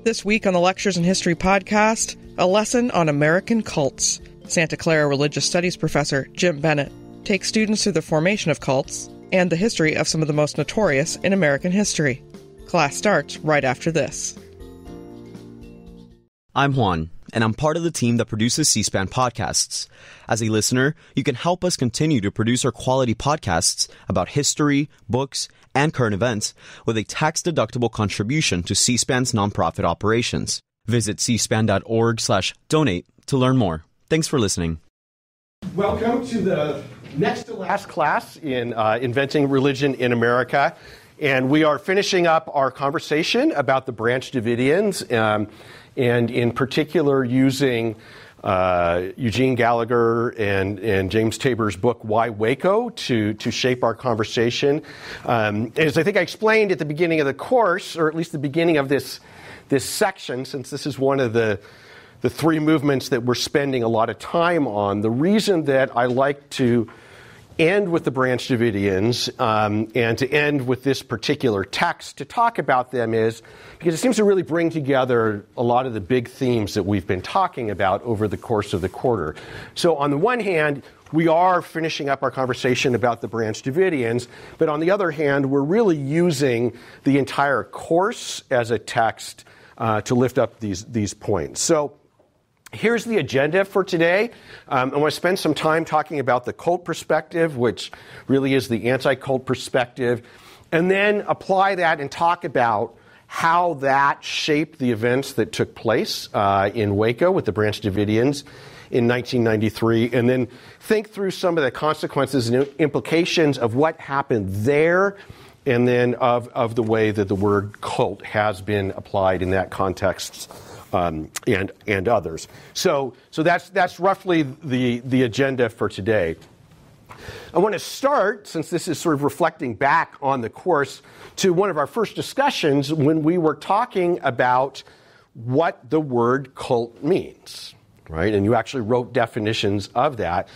This week on the Lectures in History podcast, a lesson on American cults. Santa Clara Religious Studies professor Jim Bennett takes students through the formation of cults and the history of some of the most notorious in American history. Class starts right after this. I'm Juan, and I'm part of the team that produces C-SPAN podcasts. As a listener, you can help us continue to produce our quality podcasts about history, books, and current events with a tax-deductible contribution to C-SPAN's nonprofit operations. Visit cspan.org/donate to learn more. Thanks for listening. Welcome to the next to last class in Inventing Religion in America. And we are finishing up our conversation about the Branch Davidians, and in particular using Eugene Gallagher and James Tabor's book, Why Waco, to shape our conversation. As I think I explained at the beginning of the course, or at least the beginning of this section, since this is one of the three movements that we're spending a lot of time on, the reason that I like to end with the Branch Davidians and to end with this particular text to talk about them is because it seems to really bring together a lot of the big themes that we've been talking about over the course of the quarter. So on the one hand, we are finishing up our conversation about the Branch Davidians, but on the other hand, we're really using the entire course as a text to lift up these points. So here's the agenda for today. I want to spend some time talking about the cult perspective, which really is the anti-cult perspective, and then apply that and talk about how that shaped the events that took place in Waco with the Branch Davidians in 1993, and then think through some of the consequences and implications of what happened there, and then of the way that the word cult has been applied in that context and others. So that's roughly the agenda for today. I want to start, since this is sort of reflecting back on the course, to one of our first discussions when we were talking about what the word cult means, right? And you actually wrote definitions of that.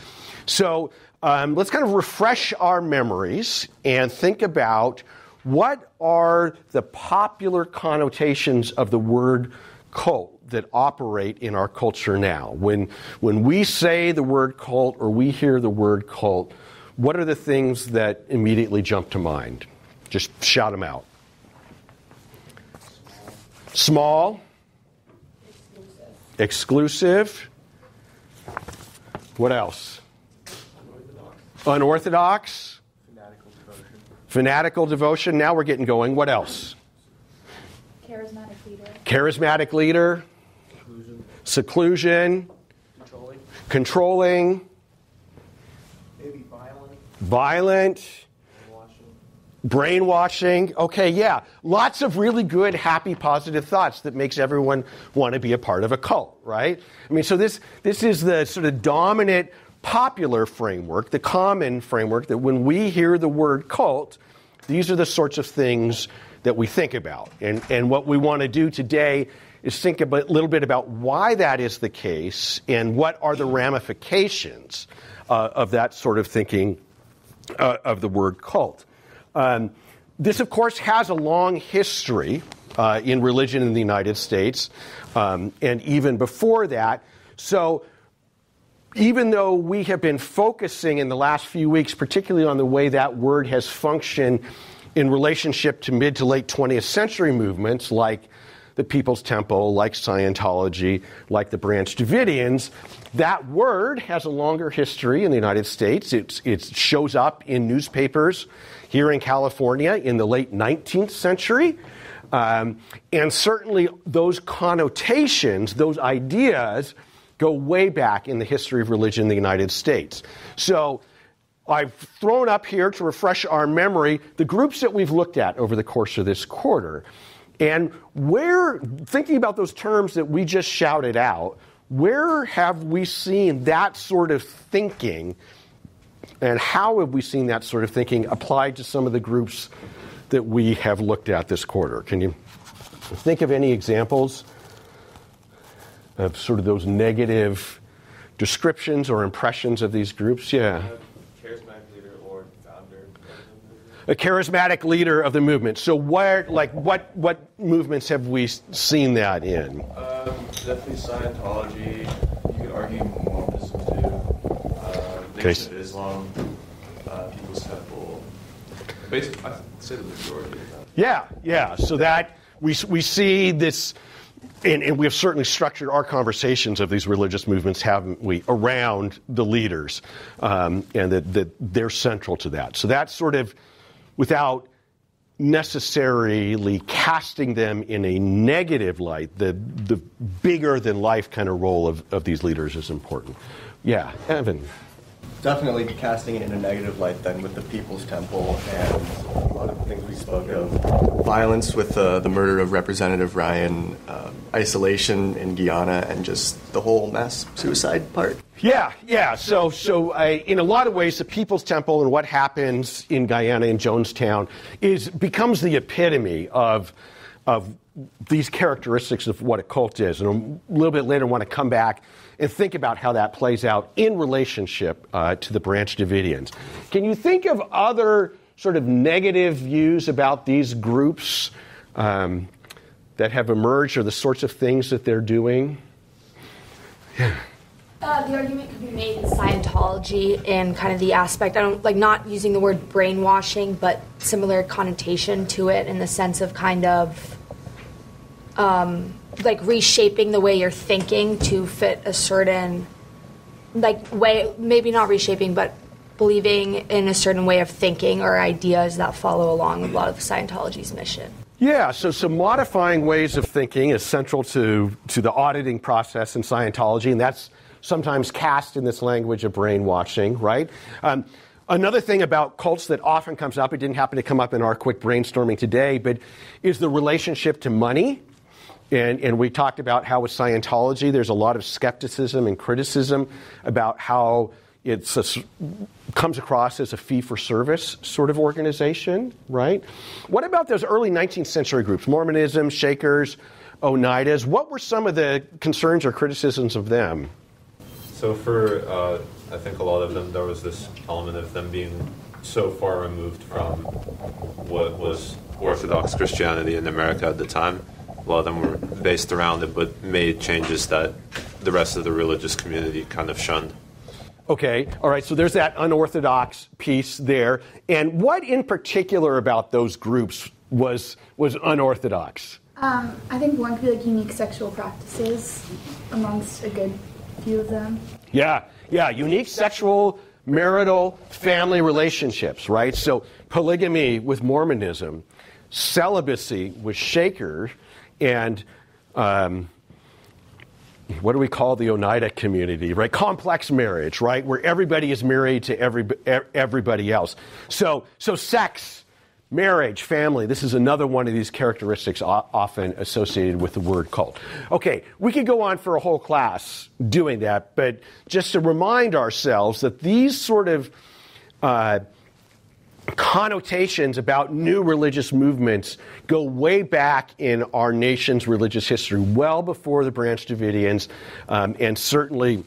So let's kind of refresh our memories and think about what are the popular connotations of the word cult that operate in our culture now. When we say the word cult or we hear the word cult, what are the things that immediately jump to mind? Just shout them out. Small. Exclusive. What else? Unorthodox. Fanatical devotion. Now we're getting going. What else? Charismatic leader. Seclusion. Controlling. Maybe violent. Brainwashing. Okay, yeah. Lots of really good, happy, positive thoughts that makes everyone want to be a part of a cult, right? I mean, so this is the sort of dominant popular framework, the common framework, that when we hear the word cult, these are the sorts of things that we think about. And what we want to do today is think a little bit about why that is the case and what are the ramifications of that sort of thinking of the word cult. This, of course, has a long history in religion in the United States, and even before that. So even though we have been focusing in the last few weeks, particularly on the way that word has functioned in relationship to mid to late 20th century movements like the People's Temple, like Scientology, like the Branch Davidians, that word has a longer history in the United States. It shows up in newspapers here in California in the late 19th century. And certainly those connotations, those ideas, go way back in the history of religion in the United States. So I've thrown up here to refresh our memory the groups that we've looked at over the course of this quarter. And where, thinking about those terms that we just shouted out, where have we seen that sort of thinking, and how have we seen that sort of thinking applied to some of the groups that we have looked at this quarter? Can you think of any examples of sort of those negative descriptions or impressions of these groups? Yeah. Charismatic leader or founder. A charismatic leader of the movement. So what movements have we seen that in? Definitely Scientology. You could argue Mormonism too. Nation of Islam, People's Temple. Basically, I'd say the majority of that. Yeah. So that we see this, and we have certainly structured our conversations of these religious movements, haven't we, around the leaders, and that they're central to that. So that's sort of, without necessarily casting them in a negative light, the bigger than life kind of role of these leaders is important. Yeah, Evan. Definitely casting it in a negative light then with the People's Temple and a lot of the things we spoke of. Violence with the murder of Representative Ryan, isolation in Guyana, and just the whole mass suicide part. Yeah. So in a lot of ways, the People's Temple and what happens in Guyana and Jonestown becomes the epitome of these characteristics of what a cult is. And a little bit later, I want to come back and think about how that plays out in relationship to the Branch Davidians. Can you think of other sort of negative views about these groups that have emerged, or the sorts of things that they're doing? Yeah. The argument could be made in Scientology in kind of the aspect, I don't like not using the word brainwashing, but similar connotation to it in the sense of kind of like reshaping the way you're thinking to fit a certain way, maybe not reshaping, but believing in a certain way of thinking or ideas that follow along with a lot of Scientology's mission. Yeah, so modifying ways of thinking is central to the auditing process in Scientology, and that's sometimes cast in this language of brainwashing, right? Another thing about cults that often comes up, it didn't happen to come up in our quick brainstorming today, but is the relationship to money. And we talked about how with Scientology there's a lot of skepticism and criticism about how it comes across as a fee-for-service sort of organization, right? What about those early 19th century groups, Mormonism, Shakers, Oneidas? What were some of the concerns or criticisms of them? So for, I think a lot of them, there was this element of them being so far removed from what was Orthodox Christianity in America at the time. A lot of them were based around it, but made changes that the rest of the religious community kind of shunned. Okay, all right, so there's that unorthodox piece there. And what in particular about those groups was unorthodox? I think one could be like unique sexual practices amongst a good few of them. Yeah, unique sexual, marital, family relationships, right? So polygamy with Mormonism, celibacy with Shaker, and what do we call the Oneida community, right? Complex marriage, right? Where everybody is married to everybody else. So sex, marriage, family, this is another one of these characteristics often associated with the word cult. Okay, we could go on for a whole class doing that, but just to remind ourselves that these sort of connotations about new religious movements go way back in our nation's religious history, well before the Branch Davidians, and certainly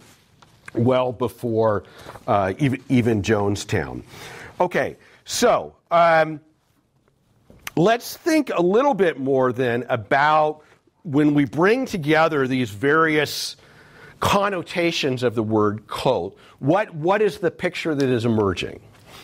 well before even Jonestown. Okay, so let's think a little bit more then about when we bring together these various connotations of the word cult, what is the picture that is emerging?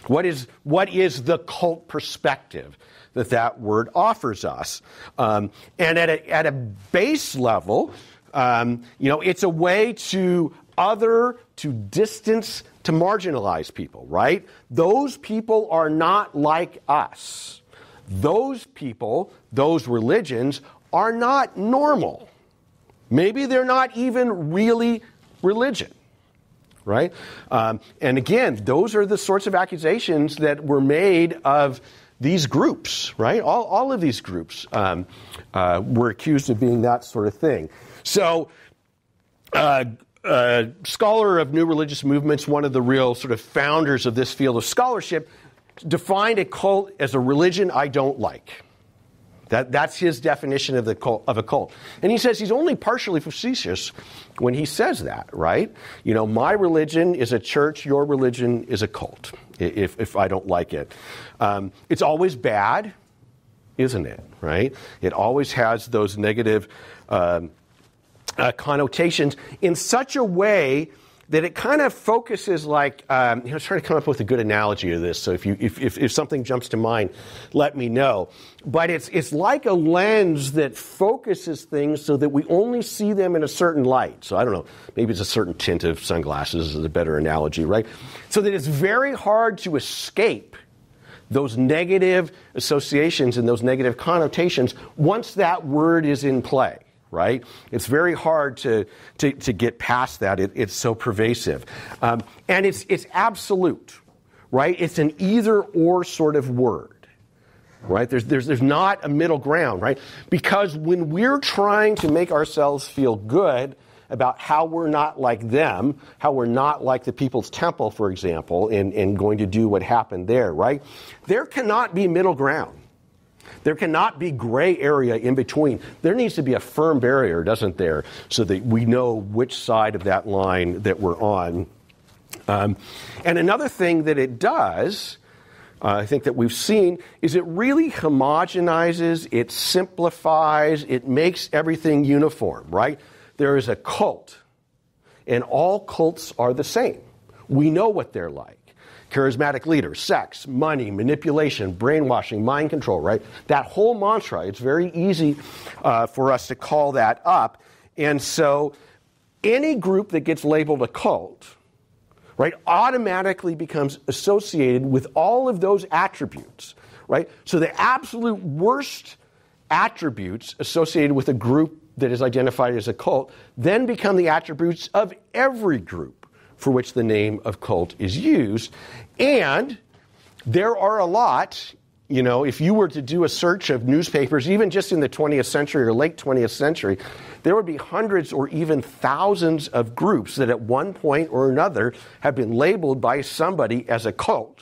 What is the cult perspective that word offers us? And at a base level, it's a way to other, to distance, to marginalize people, right? Those people are not like us. Those people, those religions, are not normal. Maybe they're not even really religion. Right? And again, those are the sorts of accusations that were made of these groups, right? All of these groups were accused of being that sort of thing. So, scholar of new religious movements, one of the real sort of founders of this field of scholarship, defined a cult as a religion I don't like. That's his definition of a cult. And he says he's only partially facetious when he says that, right? My religion is a church, your religion is a cult, if I don't like it. It's always bad, isn't it, right? It always has those negative connotations in such a way that it kind of focuses like, I was trying to come up with a good analogy of this, so if something jumps to mind, let me know. But it's like a lens that focuses things so that we only see them in a certain light. So I don't know, maybe it's a certain tint of sunglasses is a better analogy, right? So that it's very hard to escape those negative associations and those negative connotations once that word is in play. Right? It's very hard to get past that. It's so pervasive. And it's absolute, right? It's an either or sort of word, right? There's not a middle ground, right? Because when we're trying to make ourselves feel good about how we're not like them, how we're not like the People's Temple, for example, and going to do what happened there, right? There cannot be middle ground. There cannot be gray area in between. There needs to be a firm barrier, doesn't there, so that we know which side of that line that we're on. And another thing that it does, I think that we've seen, is it really homogenizes, it simplifies, it makes everything uniform, right? There is a cult, and all cults are the same. We know what they're like. Charismatic leaders, sex, money, manipulation, brainwashing, mind control, right? That whole mantra, it's very easy for us to call that up. And so any group that gets labeled a cult, right, automatically becomes associated with all of those attributes, right? So the absolute worst attributes associated with a group that is identified as a cult then become the attributes of every group for which the name of cult is used. And there are a lot, if you were to do a search of newspapers, even just in the 20th century or late 20th century, there would be hundreds or even thousands of groups that at one point or another have been labeled by somebody as a cult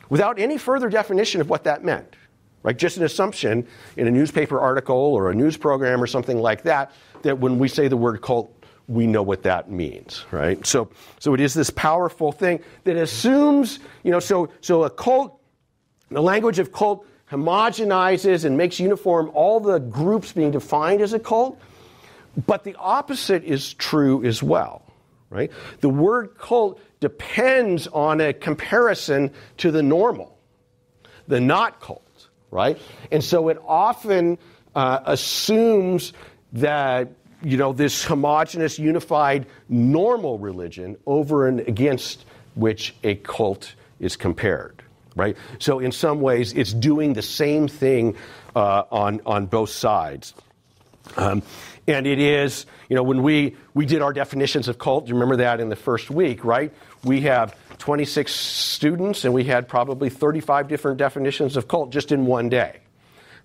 without any further definition of what that meant. Right? Just an assumption in a newspaper article or a news program or something like that, that when we say the word cult, we know what that means, right? So it is this powerful thing that assumes, so a cult, the language of cult homogenizes and makes uniform all the groups being defined as a cult, but the opposite is true as well, right? The word cult depends on a comparison to the normal, the not cult, right? And so it often assumes that this homogeneous, unified, normal religion over and against which a cult is compared, right? So in some ways, it's doing the same thing on both sides. And it is, when we did our definitions of cult, you remember that in the first week, right? We have 26 students, and we had probably 35 different definitions of cult just in one day,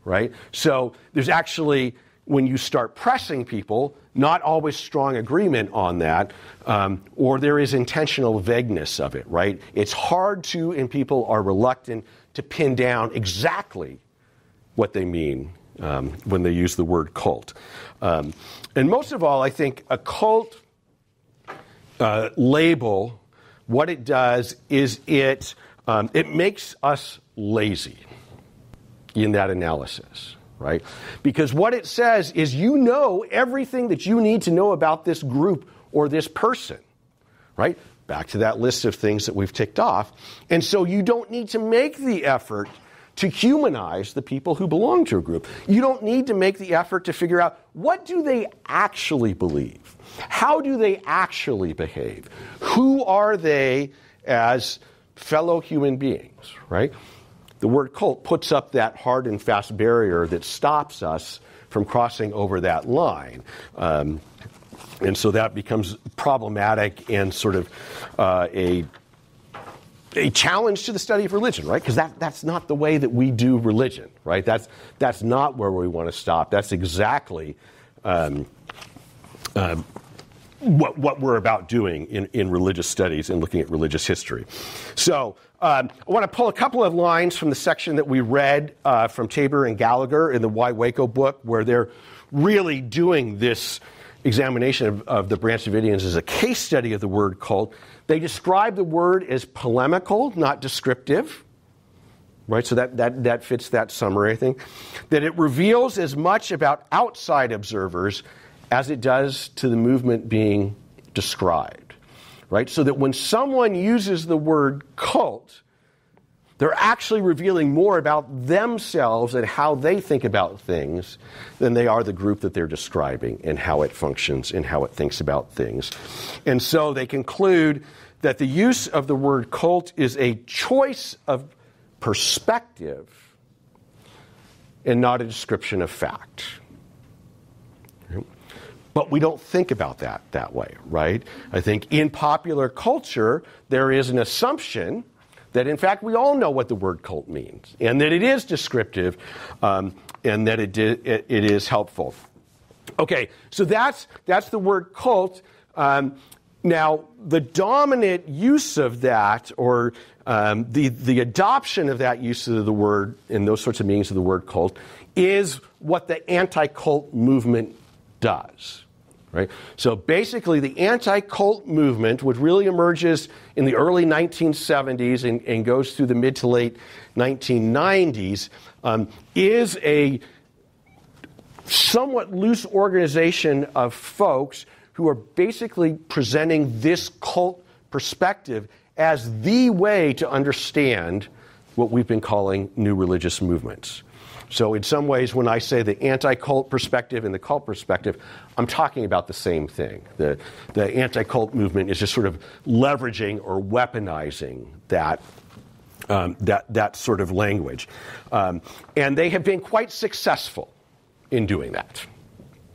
right? So there's actually, when you start pressing people, not always strong agreement on that, or there is intentional vagueness of it, right? It's hard to, and people are reluctant to pin down exactly what they mean when they use the word cult. And most of all, I think a cult label, what it does is it makes us lazy in that analysis. Right? Because what it says is everything that you need to know about this group or this person, right? Back to that list of things that we've ticked off. And so you don't need to make the effort to humanize the people who belong to a group. You don't need to make the effort to figure out what do they actually believe? How do they actually behave? Who are they as fellow human beings, right? The word cult puts up that hard and fast barrier that stops us from crossing over that line. And so that becomes problematic and sort of a challenge to the study of religion, right? Because that's not the way that we do religion, right? That's not where we want to stop. That's exactly what we're about doing in religious studies and looking at religious history. So I want to pull a couple of lines from the section that we read from Tabor and Gallagher in the Why Waco book, where they're really doing this examination of the Branch Davidians as a case study of the word cult. They describe the word as polemical, not descriptive. Right, so that fits that summary, I think. That it reveals as much about outside observers as it does to the movement being described. Right, so that when someone uses the word cult, they're actually revealing more about themselves and how they think about things than they are the group that they're describing and how it functions and how it thinks about things. And so they conclude that the use of the word cult is a choice of perspective and not a description of fact. But we don't think about that way, right? I think in popular culture, there is an assumption that, in fact, we all know what the word cult means, and that it is descriptive, and that it is helpful. Okay, so that's the word cult. Now, the dominant use of that, or the adoption of that use of the word and those sorts of meanings of the word cult, is what the anti-cult movement does. Right? So basically, the anti-cult movement, which really emerges in the early 1970s and goes through the mid to late 1990s, is a somewhat loose organization of folks who are basically presenting this cult perspective as the way to understand what we've been calling new religious movements. So in some ways, when I say the anti-cult perspective and the cult perspective, I'm talking about the same thing. The anti-cult movement is just sort of leveraging or weaponizing that sort of language. And they have been quite successful in doing that,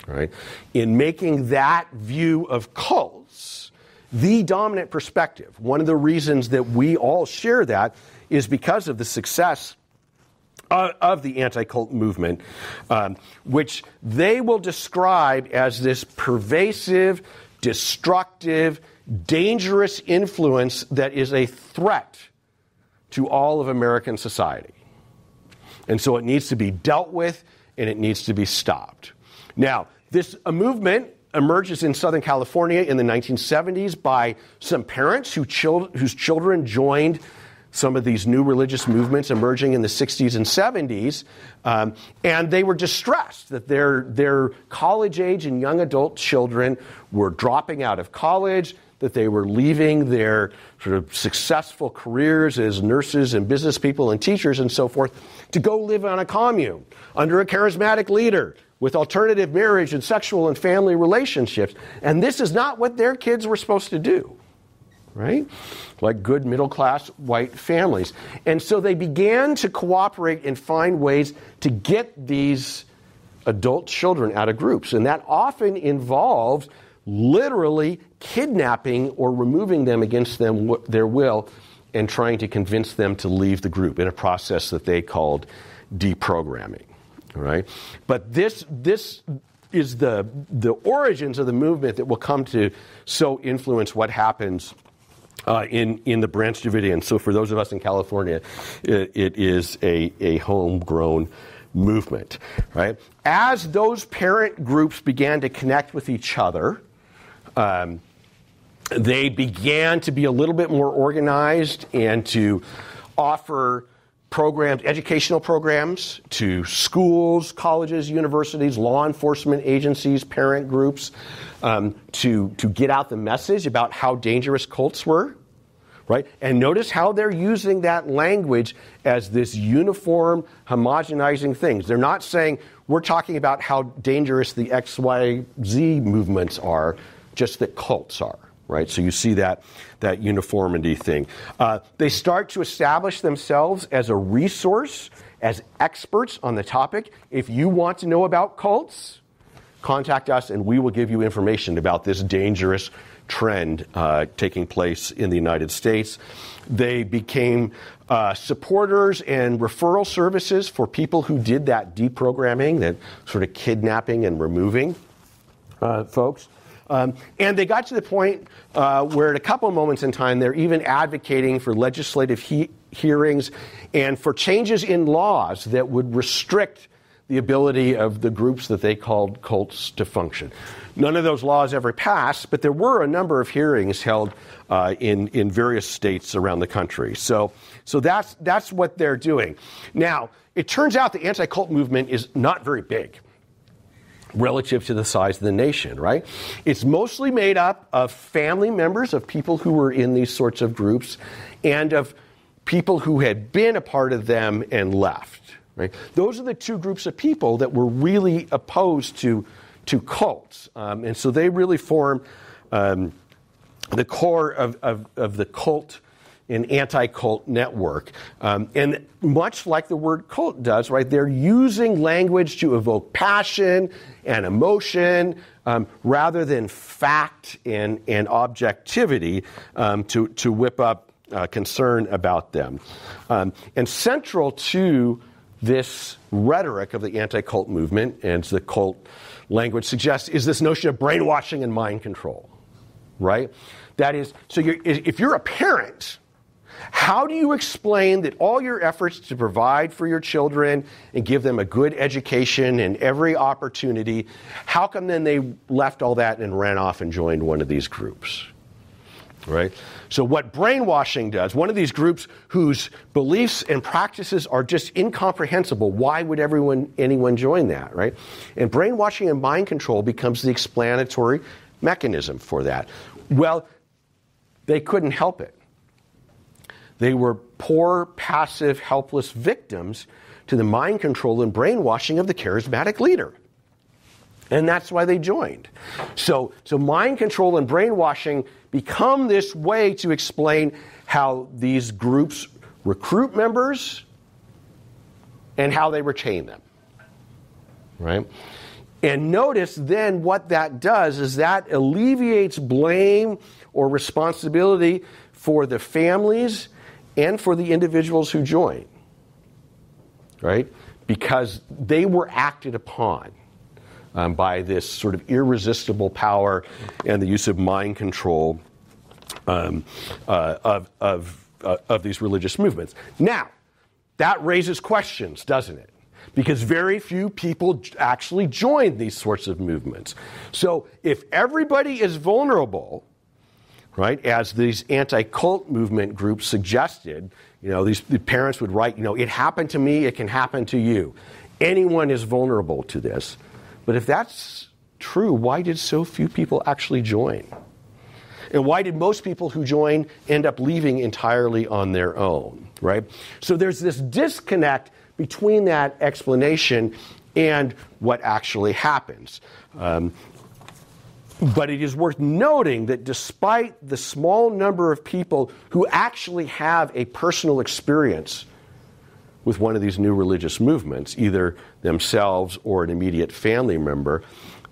right? In making that view of cults the dominant perspective. One of the reasons that we all share that is because of the success of the anti-cult movement, which they will describe as this pervasive, destructive, dangerous influence that is a threat to all of American society. And so it needs to be dealt with, and it needs to be stopped. Now, this movement emerges in Southern California in the 1970s by some parents whose children joined some of these new religious movements emerging in the 60s and 70s, and they were distressed that their college-age and young adult children were dropping out of college, that they were leaving their sort of successful careers as nurses and business people and teachers and so forth to go live on a commune under a charismatic leader with alternative marriage and sexual and family relationships. And this is not what their kids were supposed to do, right? Like good middle-class white families. And so they began to cooperate and find ways to get these adult children out of groups. And that often involved literally kidnapping or removing them against their will and trying to convince them to leave the group in a process that they called deprogramming. Right? But this is the origins of the movement that will come to so influence what happens in the Branch Davidians. So for those of us in California, it is a homegrown movement. Right? As those parent groups began to connect with each other, they began to be a little bit more organized and to offer programs, educational programs to schools, colleges, universities, law enforcement agencies, parent groups, to get out the message about how dangerous cults were, right? And notice how they're using that language as this uniform, homogenizing things. They're not saying, we're talking about how dangerous the XYZ movements are, just that cults are. Right, so you see that uniformity thing. They start to establish themselves as a resource, as experts on the topic. If you want to know about cults, contact us and we will give you information about this dangerous trend taking place in the United States. They became supporters and referral services for people who did that deprogramming, that sort of kidnapping and removing folks. And they got to the point where at a couple of moments in time, they're even advocating for legislative hearings and for changes in laws that would restrict the ability of the groups that they called cults to function. None of those laws ever passed, but there were a number of hearings held in various states around the country. So that's what they're doing. Now, it turns out the anti-cult movement is not very big relative to the size of the nation, right? It's mostly made up of family members of people who were in these sorts of groups and of people who had been a part of them and left, right? Those are the two groups of people that were really opposed to cults. And so they really form the core of the cult and anti-cult network. And much like the word cult does, right, they're using language to evoke passion and emotion rather than fact and objectivity to whip up concern about them. And central to this rhetoric of the anti-cult movement, and the cult language suggests, is this notion of brainwashing and mind control, right? That is, so if you're a parent, how do you explain that all your efforts to provide for your children and give them a good education and every opportunity, how come then they left all that and ran off and joined one of these groups? Right? So what brainwashing does, one of these groups whose beliefs and practices are just incomprehensible, why would anyone join that, right? And brainwashing and mind control becomes the explanatory mechanism for that. Well, they couldn't help it. They were poor, passive, helpless victims to the mind control and brainwashing of the charismatic leader. And that's why they joined. So mind control and brainwashing become this way to explain how these groups recruit members and how they retain them. Right? And notice then what that does is that alleviates blame or responsibility for the families and for the individuals who join. Right? Because they were acted upon by this sort of irresistible power and the use of mind control of these religious movements. Now, that raises questions, doesn't it? Because very few people actually join these sorts of movements. So if everybody is vulnerable, right, as these anti-cult movement groups suggested, the parents would write, it happened to me, it can happen to you. Anyone is vulnerable to this. But if that's true, why did so few people actually join? And why did most people who join end up leaving entirely on their own, right? So there's this disconnect between that explanation and what actually happens. But it is worth noting that despite the small number of people who actually have a personal experience with one of these new religious movements, either themselves or an immediate family member,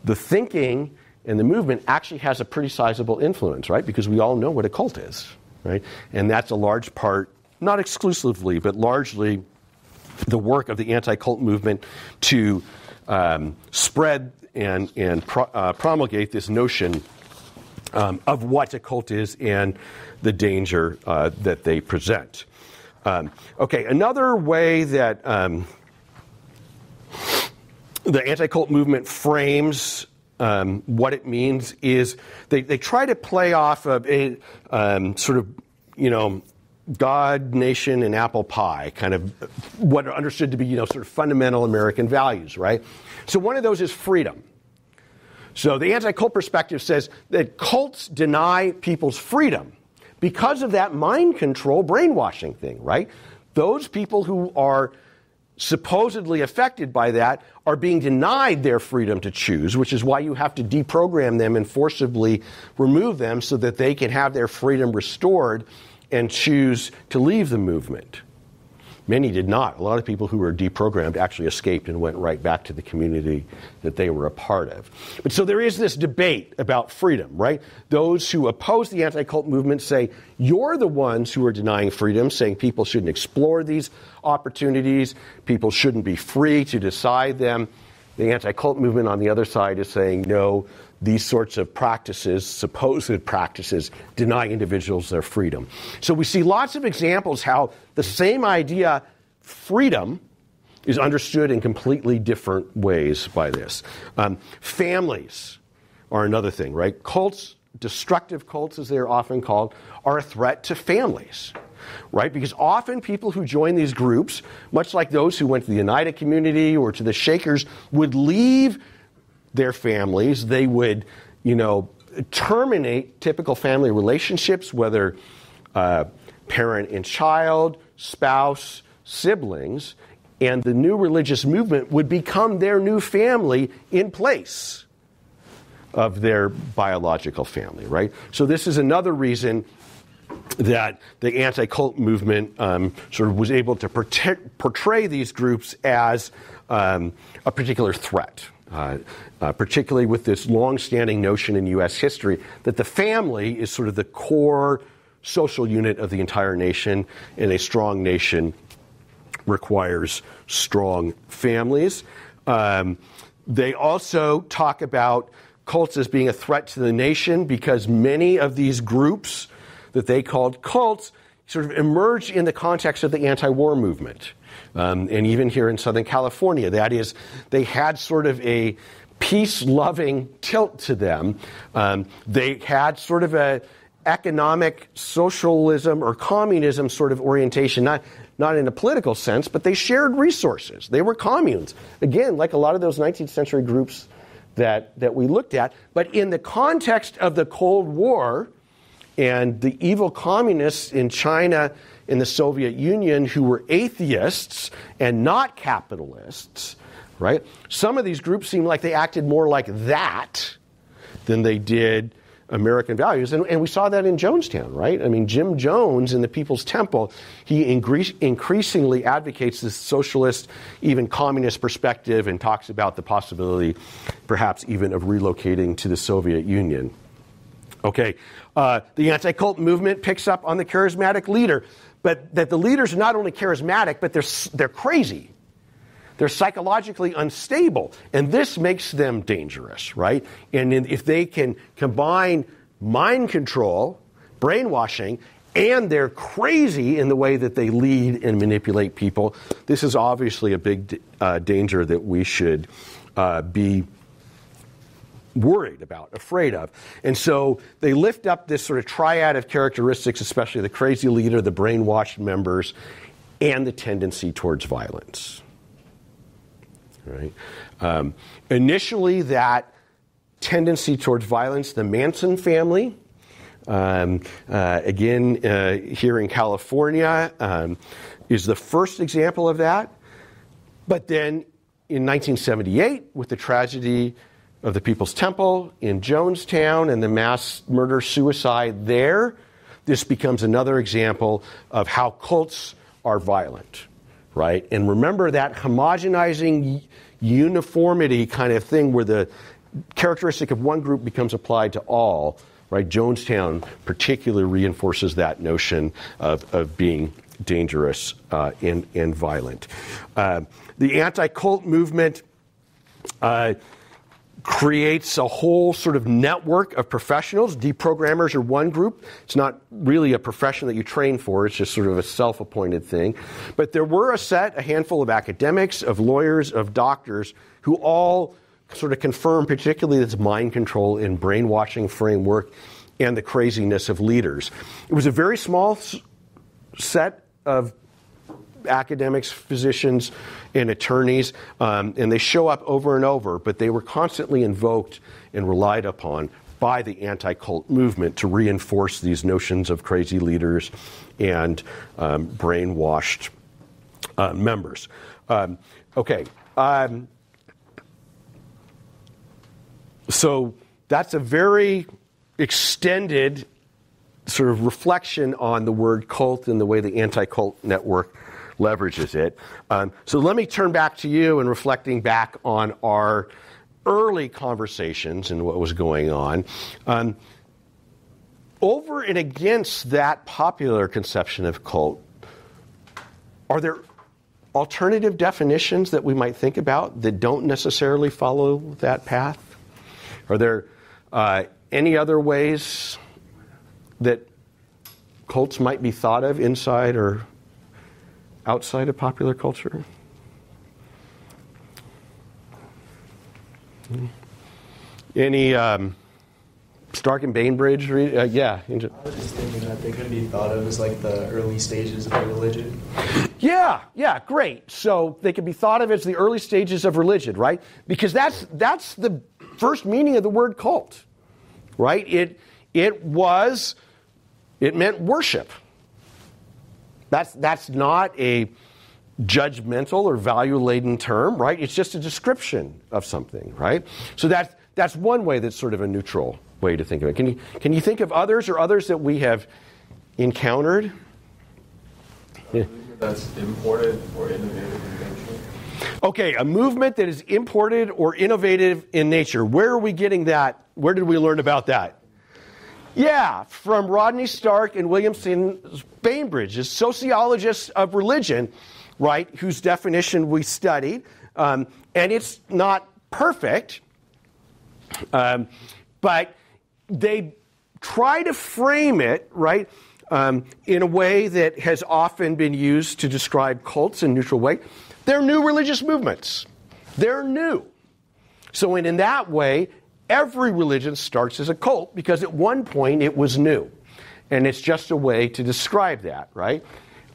the thinking and the movement actually has a pretty sizable influence, right? Because we all know what a cult is, right? And that's a large part, not exclusively, but largely the work of the anti-cult movement to spread and promulgate this notion of what a cult is and the danger that they present. Okay, another way that the anti-cult movement frames what it means is they try to play off of a sort of, God, nation, and apple pie, kind of what are understood to be, sort of fundamental American values, right? So one of those is freedom. So the anti-cult perspective says that cults deny people's freedom because of that mind control brainwashing thing, right? Those people who are supposedly affected by that are being denied their freedom to choose, which is why you have to deprogram them and forcibly remove them so that they can have their freedom restored and choose to leave the movement. Many did not. A lot of people who were deprogrammed actually escaped and went right back to the community that they were a part of. But so there is this debate about freedom, right? Those who oppose the anti-cult movement say, you're the ones who are denying freedom, saying people shouldn't explore these opportunities, people shouldn't be free to decide them. The anti-cult movement on the other side is saying, no, these sorts of practices, supposed practices, deny individuals their freedom. So we see lots of examples how the same idea, freedom, is understood in completely different ways by this. Families are another thing, right? Cults, destructive cults as they're often called, are a threat to families, right? Because often people who join these groups, much like those who went to the Oneida community or to the Shakers, would leave their families. They would, terminate typical family relationships, whether parent and child, spouse, siblings, and the new religious movement would become their new family in place of their biological family, right? So this is another reason that the anti-cult movement sort of was able to portray these groups as a particular threat, particularly with this long-standing notion in U.S. history that the family is sort of the core social unit of the entire nation, and a strong nation requires strong families. They also talk about cults as being a threat to the nation because many of these groups that they called cults sort of emerged in the context of the anti-war movement. And even here in Southern California, that is, they had sort of a peace-loving tilt to them. They had sort of a economic socialism or communism sort of orientation, not in a political sense, but they shared resources. They were communes. Again, like a lot of those 19th century groups that we looked at. But in the context of the Cold War and the evil communists in China and the Soviet Union who were atheists and not capitalists, right? Some of these groups seem like they acted more like that than they did American values. And we saw that in Jonestown, right? I mean, Jim Jones in the People's Temple, he increasingly advocates this socialist, even communist perspective and talks about the possibility, perhaps even of relocating to the Soviet Union. Okay, the anti-cult movement picks up on the charismatic leader, but that the leaders are not only charismatic, but they're crazy. They're psychologically unstable, and this makes them dangerous, right? And if they can combine mind control, brainwashing, and they're crazy in the way that they lead and manipulate people, this is obviously a big danger that we should be worried about, afraid of. And so they lift up this sort of triad of characteristics, especially the crazy leader, the brainwashed members, and the tendency towards violence. Right? Initially, that tendency towards violence, the Manson family, again, here in California, is the first example of that. But then in 1978, with the tragedy of the People's Temple in Jonestown and the mass murder-suicide there, this becomes another example of how cults are violent. Right? And remember that homogenizing uniformity kind of thing where the characteristic of one group becomes applied to all, right? Jonestown particularly reinforces that notion of being dangerous and violent. The anti-cult movement creates a whole sort of network of professionals. Deprogrammers are one group. It's not really a profession that you train for. It's just sort of a self-appointed thing. But there were a handful of academics, of lawyers, of doctors who all sort of confirm particularly this mind control and brainwashing framework and the craziness of leaders. It was a very small set of academics, physicians, and attorneys, and they show up over and over, but they were constantly invoked and relied upon by the anti-cult movement to reinforce these notions of crazy leaders and brainwashed members. So that's a very extended sort of reflection on the word cult and the way the anti-cult network leverages it. So let me turn back to you and reflecting back on our early conversations and what was going on. Over and against that popular conception of cult, are there alternative definitions that we might think about that don't necessarily follow that path? Are there Any other ways that cults might be thought of inside or outside of popular culture? Any Stark and Bainbridge? Yeah. I was just thinking that they could be thought of as like the early stages of a religion. Yeah, great. So they could be thought of as the early stages of religion, right? Because that's the first meaning of the word cult, right? It meant worship. That's not a judgmental or value-laden term, right? It's just a description of something, right? So that's one way that's sort of a neutral way to think of it. Can you think of others that we have encountered? Yeah. That's imported or innovative in nature. Okay, a movement that is imported or innovative in nature. Where are we getting that? Where did we learn about that? Yeah, from Rodney Stark and William Bainbridge, as sociologists of religion, right, whose definition we studied. And it's not perfect, but they try to frame it, right, in a way that has often been used to describe cults in a neutral way. They're new religious movements. They're new. So in that way, every religion starts as a cult because at one point it was new. And it's just a way to describe that, right?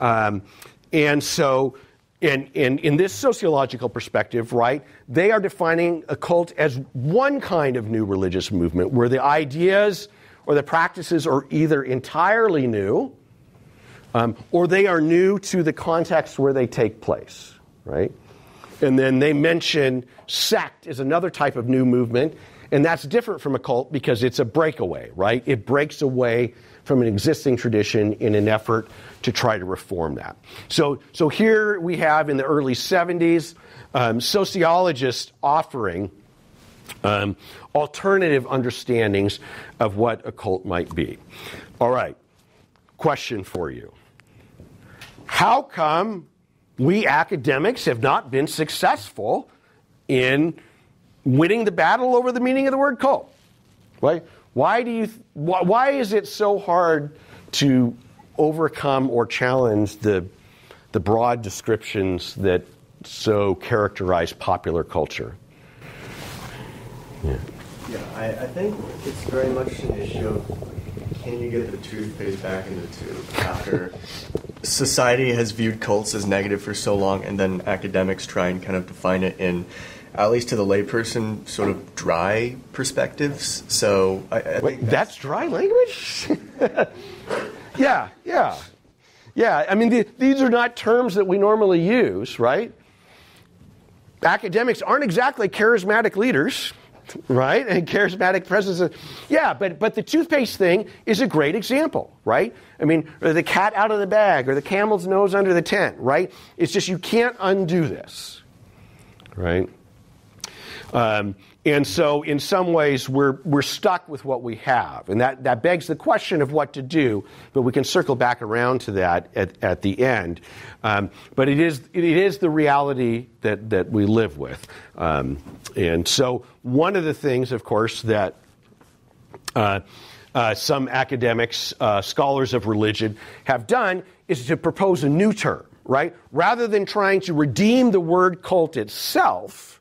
And so in this sociological perspective, right, they are defining a cult as one kind of new religious movement where the ideas or the practices are either entirely new or they are new to the context where they take place, right? And then they mention sect as another type of new movement, and that's different from a cult because it's a breakaway, right? It breaks away from an existing tradition in an effort to try to reform that. So here we have in the early 70s, sociologists offering alternative understandings of what a cult might be. All right, question for you. How come we academics have not been successful in winning the battle over the meaning of the word cult? Right? Why is it so hard to overcome or challenge the broad descriptions that so characterize popular culture? Yeah, I think it's very much an issue of can you get the toothpaste back in the tube after society has viewed cults as negative for so long, and then academics try and kind of define it in, at least to the layperson, sort of dry perspectives. So I think that's dry language? Yeah. I mean, these are not terms that we normally use, right? Academics aren't exactly charismatic leaders, right? And charismatic presence. But the toothpaste thing is a great example, right? I mean, or the cat out of the bag, or the camel's nose under the tent, right? It's just you can't undo this, right? And so in some ways we're stuck with what we have, and that begs the question of what to do, but we can circle back around to that at the end. But it is the reality that we live with. And so one of the things, of course, that some academics, scholars of religion, have done is to propose a new term, right? Rather than trying to redeem the word cult itself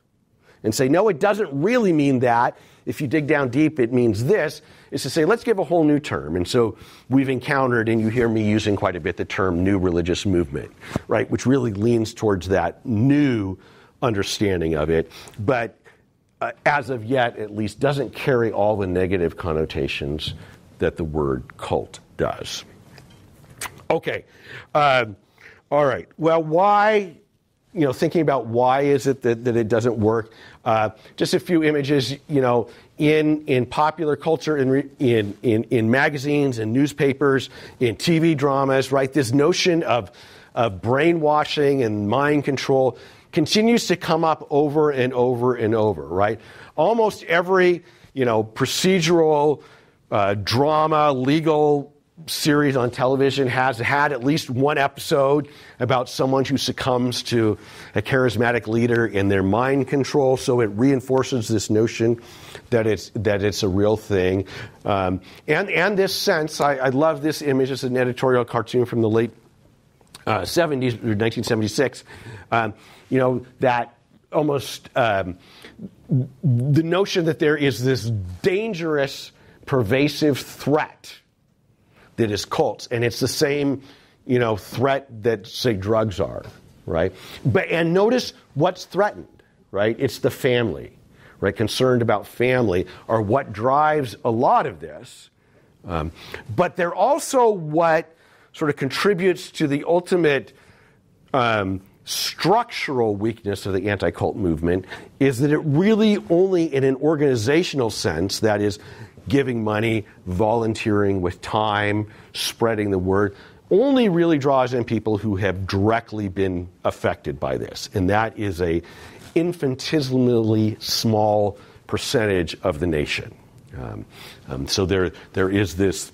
and say, no, it doesn't really mean that. If you dig down deep, it means this, is to say, let's give a whole new term. And so we've encountered, and you hear me using quite a bit, the term new religious movement, right, which really leans towards that new understanding of it, but as of yet, at least, doesn't carry all the negative connotations that the word cult does. Okay. All right. Well, why... thinking about why is it that it doesn't work. Just a few images, in popular culture, in magazines and newspapers, in TV dramas, right? This notion of brainwashing and mind control continues to come up over and over and over, right? Almost every, procedural, drama, legal series on television has had at least one episode about someone who succumbs to a charismatic leader in their mind control, so it reinforces this notion that it's a real thing. And this sense, I love this image. It's an editorial cartoon from the late 70s, 1976. That almost the notion that there is this dangerous, pervasive threat that is cults, and it's the same, threat that, say, drugs are, right? And notice what's threatened, right? It's the family, right? Concerned about family are what drives a lot of this. But they're also what sort of contributes to the ultimate structural weakness of the anti-cult movement, is that it really only in an organizational sense, that is, giving money, volunteering with time, spreading the word, only really draws in people who have directly been affected by this. And that is a infinitesimally small percentage of the nation. So there is this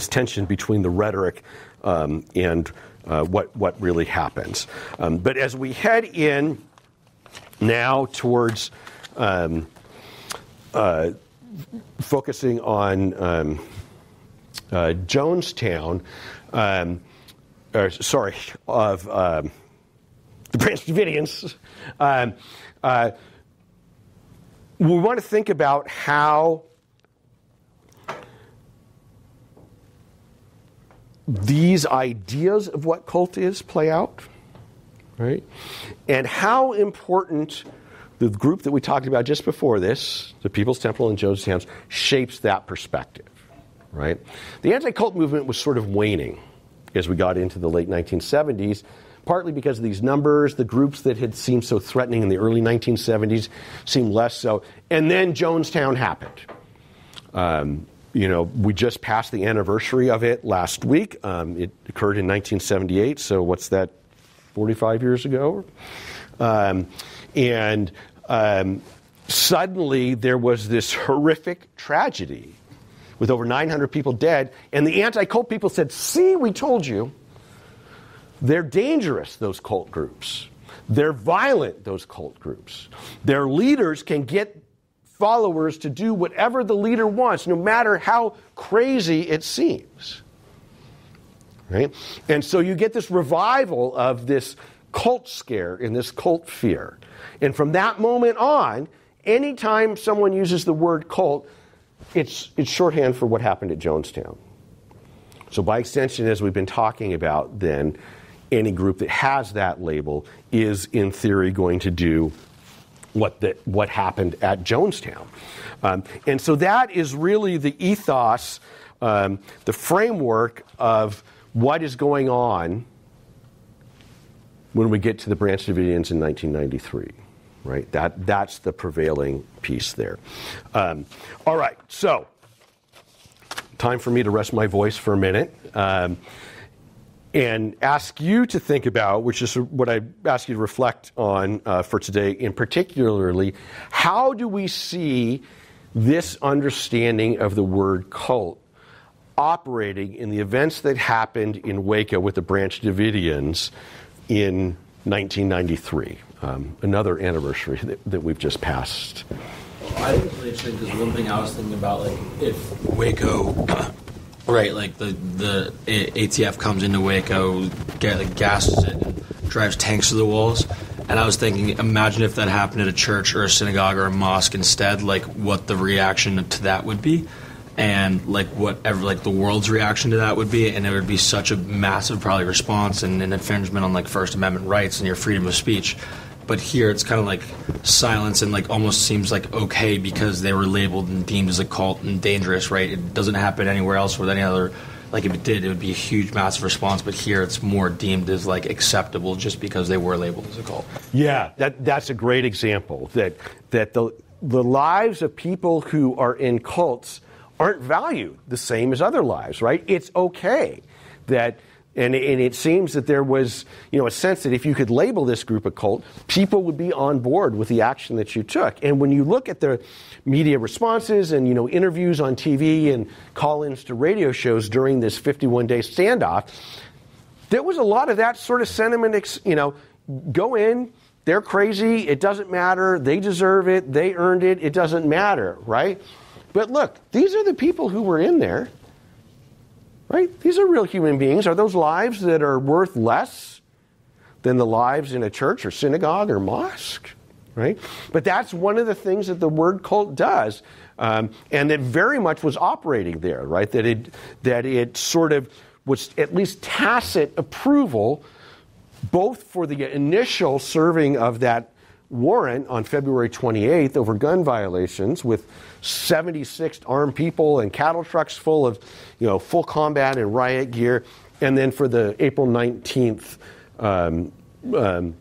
tension between the rhetoric and what really happens. But as we head in now towards focusing on Jonestown, of the Branch Davidians, we want to think about how these ideas of what cult is play out, right? And how important the group that we talked about just before this, the People's Temple in Jonestown, shapes that perspective, right? The anti-cult movement was sort of waning as we got into the late 1970s, partly because of these numbers. The groups that had seemed so threatening in the early 1970s seemed less so. And then Jonestown happened. We just passed the anniversary of it last week. It occurred in 1978, so what's that, 45 years ago? And suddenly there was this horrific tragedy with over 900 people dead, and the anti-cult people said, see, we told you. They're dangerous, those cult groups. They're violent, those cult groups. Their leaders can get followers to do whatever the leader wants, no matter how crazy it seems. Right? And so you get this revival of this cult scare and this cult fear. And from that moment on, anytime someone uses the word cult, it's shorthand for what happened at Jonestown. So by extension, as we've been talking about, then, any group that has that label is, in theory, going to do what happened at Jonestown. And so that is really the ethos, the framework of what is going on when we get to the Branch Davidians in 1993. Right? That's the prevailing piece there. All right, so time for me to rest my voice for a minute and ask you to think about, which is what I ask you to reflect on for today, in particularly, how do we see this understanding of the word cult operating in the events that happened in Waco with the Branch Davidians in 1993, another anniversary that we've just passed. I think it's really interesting because one thing I was thinking about, like, if Waco, right, like the ATF comes into Waco, gasses it, and drives tanks to the walls, and I was thinking, imagine if that happened at a church or a synagogue or a mosque instead, like what the reaction to that would be. And like whatever, like the world's reaction to that would be, and it would be such a massive probably response and an infringement on like First Amendment rights and your freedom of speech. But here it's kind of like silence and like almost seems like okay because they were labeled and deemed as a cult and dangerous, right? It doesn't happen anywhere else with any other. Like if it did, it would be a huge, massive response. But here it's more deemed as like acceptable just because they were labeled as a cult. Yeah, that's a great example. That the lives of people who are in cults aren't valued the same as other lives, right? It's okay that And it seems that there was, a sense that if you could label this group a cult, people would be on board with the action that you took. And when you look at the media responses and, interviews on TV and call-ins to radio shows during this 51-day standoff, there was a lot of that sort of sentiment, go in, they're crazy, it doesn't matter, they deserve it, they earned it, it doesn't matter, right? But look, these are the people who were in there. Right? These are real human beings. Are those lives that are worth less than the lives in a church or synagogue or mosque? Right? But that's one of the things that the word cult does, and it very much was operating there. Right? That it sort of was at least tacit approval, both for the initial serving of that warrant on February 28th over gun violations with 76 armed people and cattle trucks full of, full combat and riot gear. And then for the April 19th, when the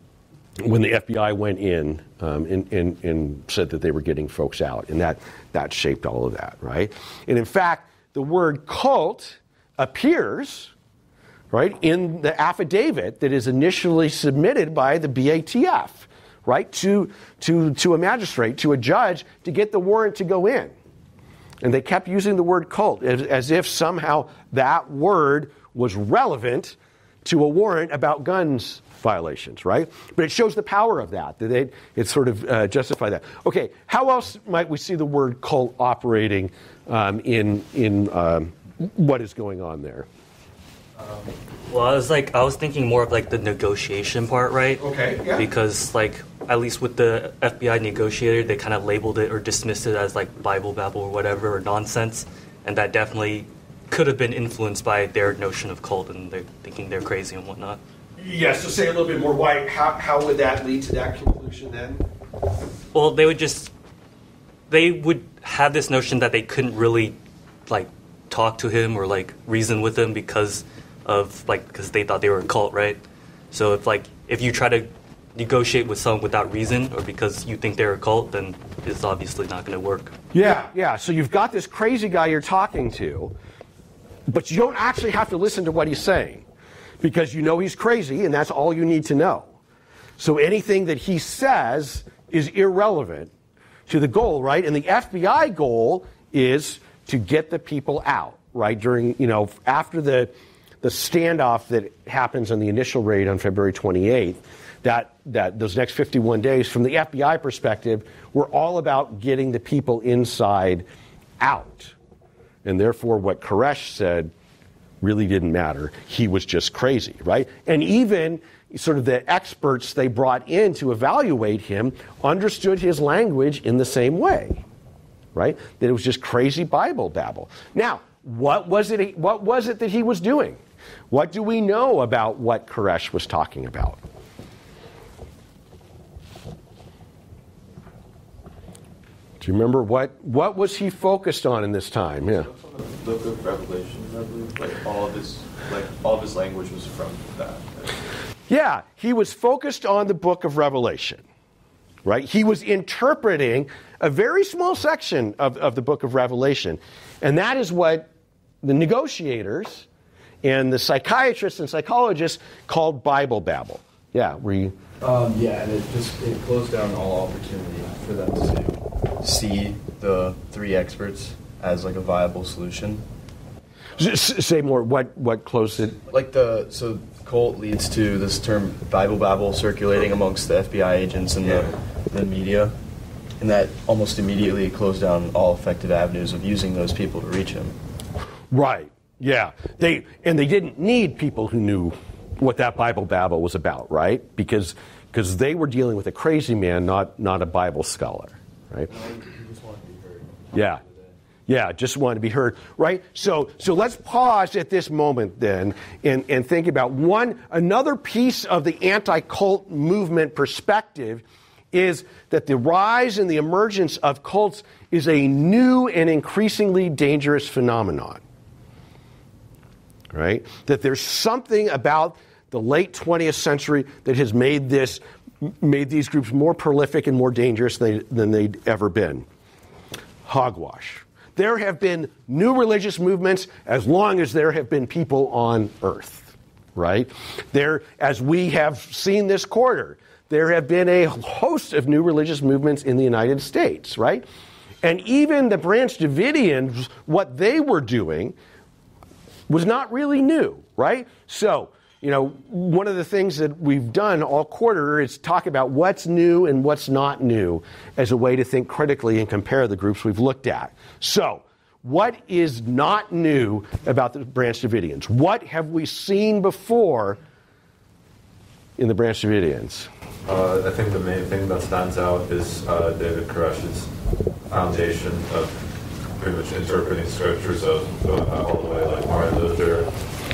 FBI went in and said that they were getting folks out. And that shaped all of that, right? And in fact, the word cult appears, right, in the affidavit that is initially submitted by the BATF. Right, to a magistrate, to a judge, to get the warrant to go in. And they kept using the word cult as if somehow that word was relevant to a warrant about guns violations, right? But it shows the power of that it sort of justified that. Okay, how else might we see the word cult operating in what is going on there? Well, I was thinking more of the negotiation part, right? Okay, yeah. Because at least with the FBI negotiator, they kind of labeled it or dismissed it as Bible babble or whatever, or nonsense, and that definitely could have been influenced by their notion of cult and they're thinking they're crazy and whatnot. Yes, so say a little bit more. Why? How would that lead to that conclusion then? Well, they would have this notion that they couldn't really talk to him or reason with him because they thought they were a cult, right? So if you try to negotiate with someone without reason or because you think they're a cult, then it's obviously not going to work. Yeah. So you've got this crazy guy you're talking to, but you don't actually have to listen to what he's saying because he's crazy and that's all you need to know. So anything that he says is irrelevant to the goal, right? And the FBI goal is to get the people out, right? During, after the standoff that happens on the initial raid on February 28th, that those next 51 days, from the FBI perspective, were all about getting the people inside out. And therefore, what Koresh said really didn't matter. He was just crazy, right? And even sort of the experts they brought in to evaluate him understood his language in the same way, right? That it was just crazy Bible babble. Now, what was it that he was doing? What do we know about what Koresh was talking about? Do you remember what was he focused on in this time? Yeah. From the Book of Revelation, I believe. All of his language was from that. Yeah, he was focused on the Book of Revelation, right? He was interpreting a very small section of the Book of Revelation, and that is what the negotiators and the psychiatrists and psychologists called Bible babble. Yeah, were you? Yeah, and it closed down all opportunity for them to see the three experts as a viable solution. Say more. What closed it? So cult leads to this term Bible babble circulating amongst the FBI agents and the media, and that almost immediately closed down all effective avenues of using those people to reach him. Right. Yeah. They didn't need people who knew what that Bible babble was about, right? Because they were dealing with a crazy man, not a Bible scholar, right? Yeah, just wanted to be heard, right? So let's pause at this moment then and think about another piece of the anti-cult movement perspective is that the rise and the emergence of cults is a new and increasingly dangerous phenomenon, right? That there's something about the late 20th century that has made these groups more prolific and more dangerous than they'd ever been. Hogwash. There have been new religious movements as long as there have been people on earth, right? There, as we have seen this quarter, there have been a host of new religious movements in the United States, right? And even the Branch Davidians, what they were doing was not really new, right? So, one of the things that we've done all quarter is talk about what's new and what's not new as a way to think critically and compare the groups we've looked at. So, what is not new about the Branch Davidians? What have we seen before in the Branch Davidians? I think the main thing that stands out is David Koresh's foundation of pretty much interpreting scriptures of going back all the way like Martin Luther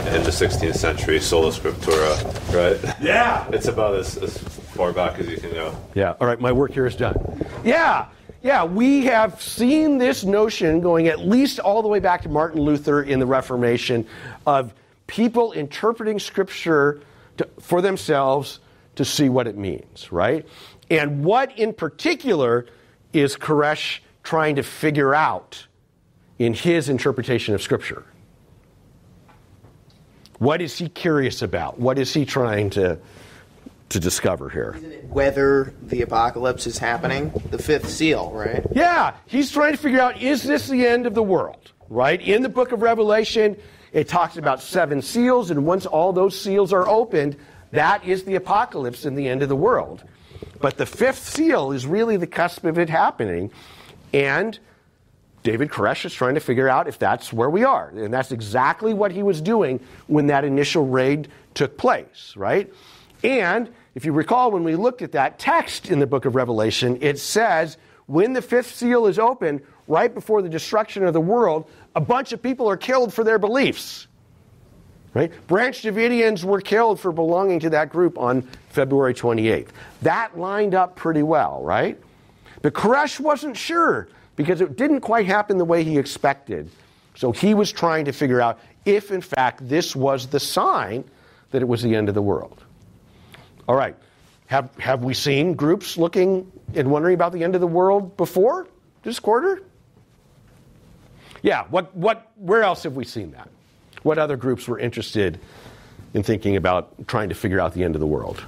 in the 16th century, sola scriptura, right? Yeah. It's about as far back as you can go. Yeah. All right, my work here is done. Yeah, we have seen this notion going at least all the way back to Martin Luther in the Reformation of people interpreting Scripture for themselves to see what it means, right? And what in particular is Koresh trying to figure out in his interpretation of Scripture? What is he curious about? What is he trying to discover here? Whether the apocalypse is happening, the fifth seal, right? Yeah, he's trying to figure out, is this the end of the world, right? In the book of Revelation, it talks about 7 seals, and once all those seals are opened, that is the apocalypse and the end of the world. But the 5th seal is really the cusp of it happening, and David Koresh is trying to figure out if that's where we are. And that's exactly what he was doing when that initial raid took place, right? And if you recall, when we looked at that text in the book of Revelation, it says, when the 5th seal is open, right before the destruction of the world, a bunch of people are killed for their beliefs. Right? Branch Davidians were killed for belonging to that group on February 28th. That lined up pretty well, right? But Koresh wasn't sure because it didn't quite happen the way he expected. So he was trying to figure out if, in fact, this was the sign that it was the end of the world. All right. Have we seen groups looking and wondering about the end of the world before this quarter? Yeah. Where else have we seen that? What other groups were interested in thinking about trying to figure out the end of the world?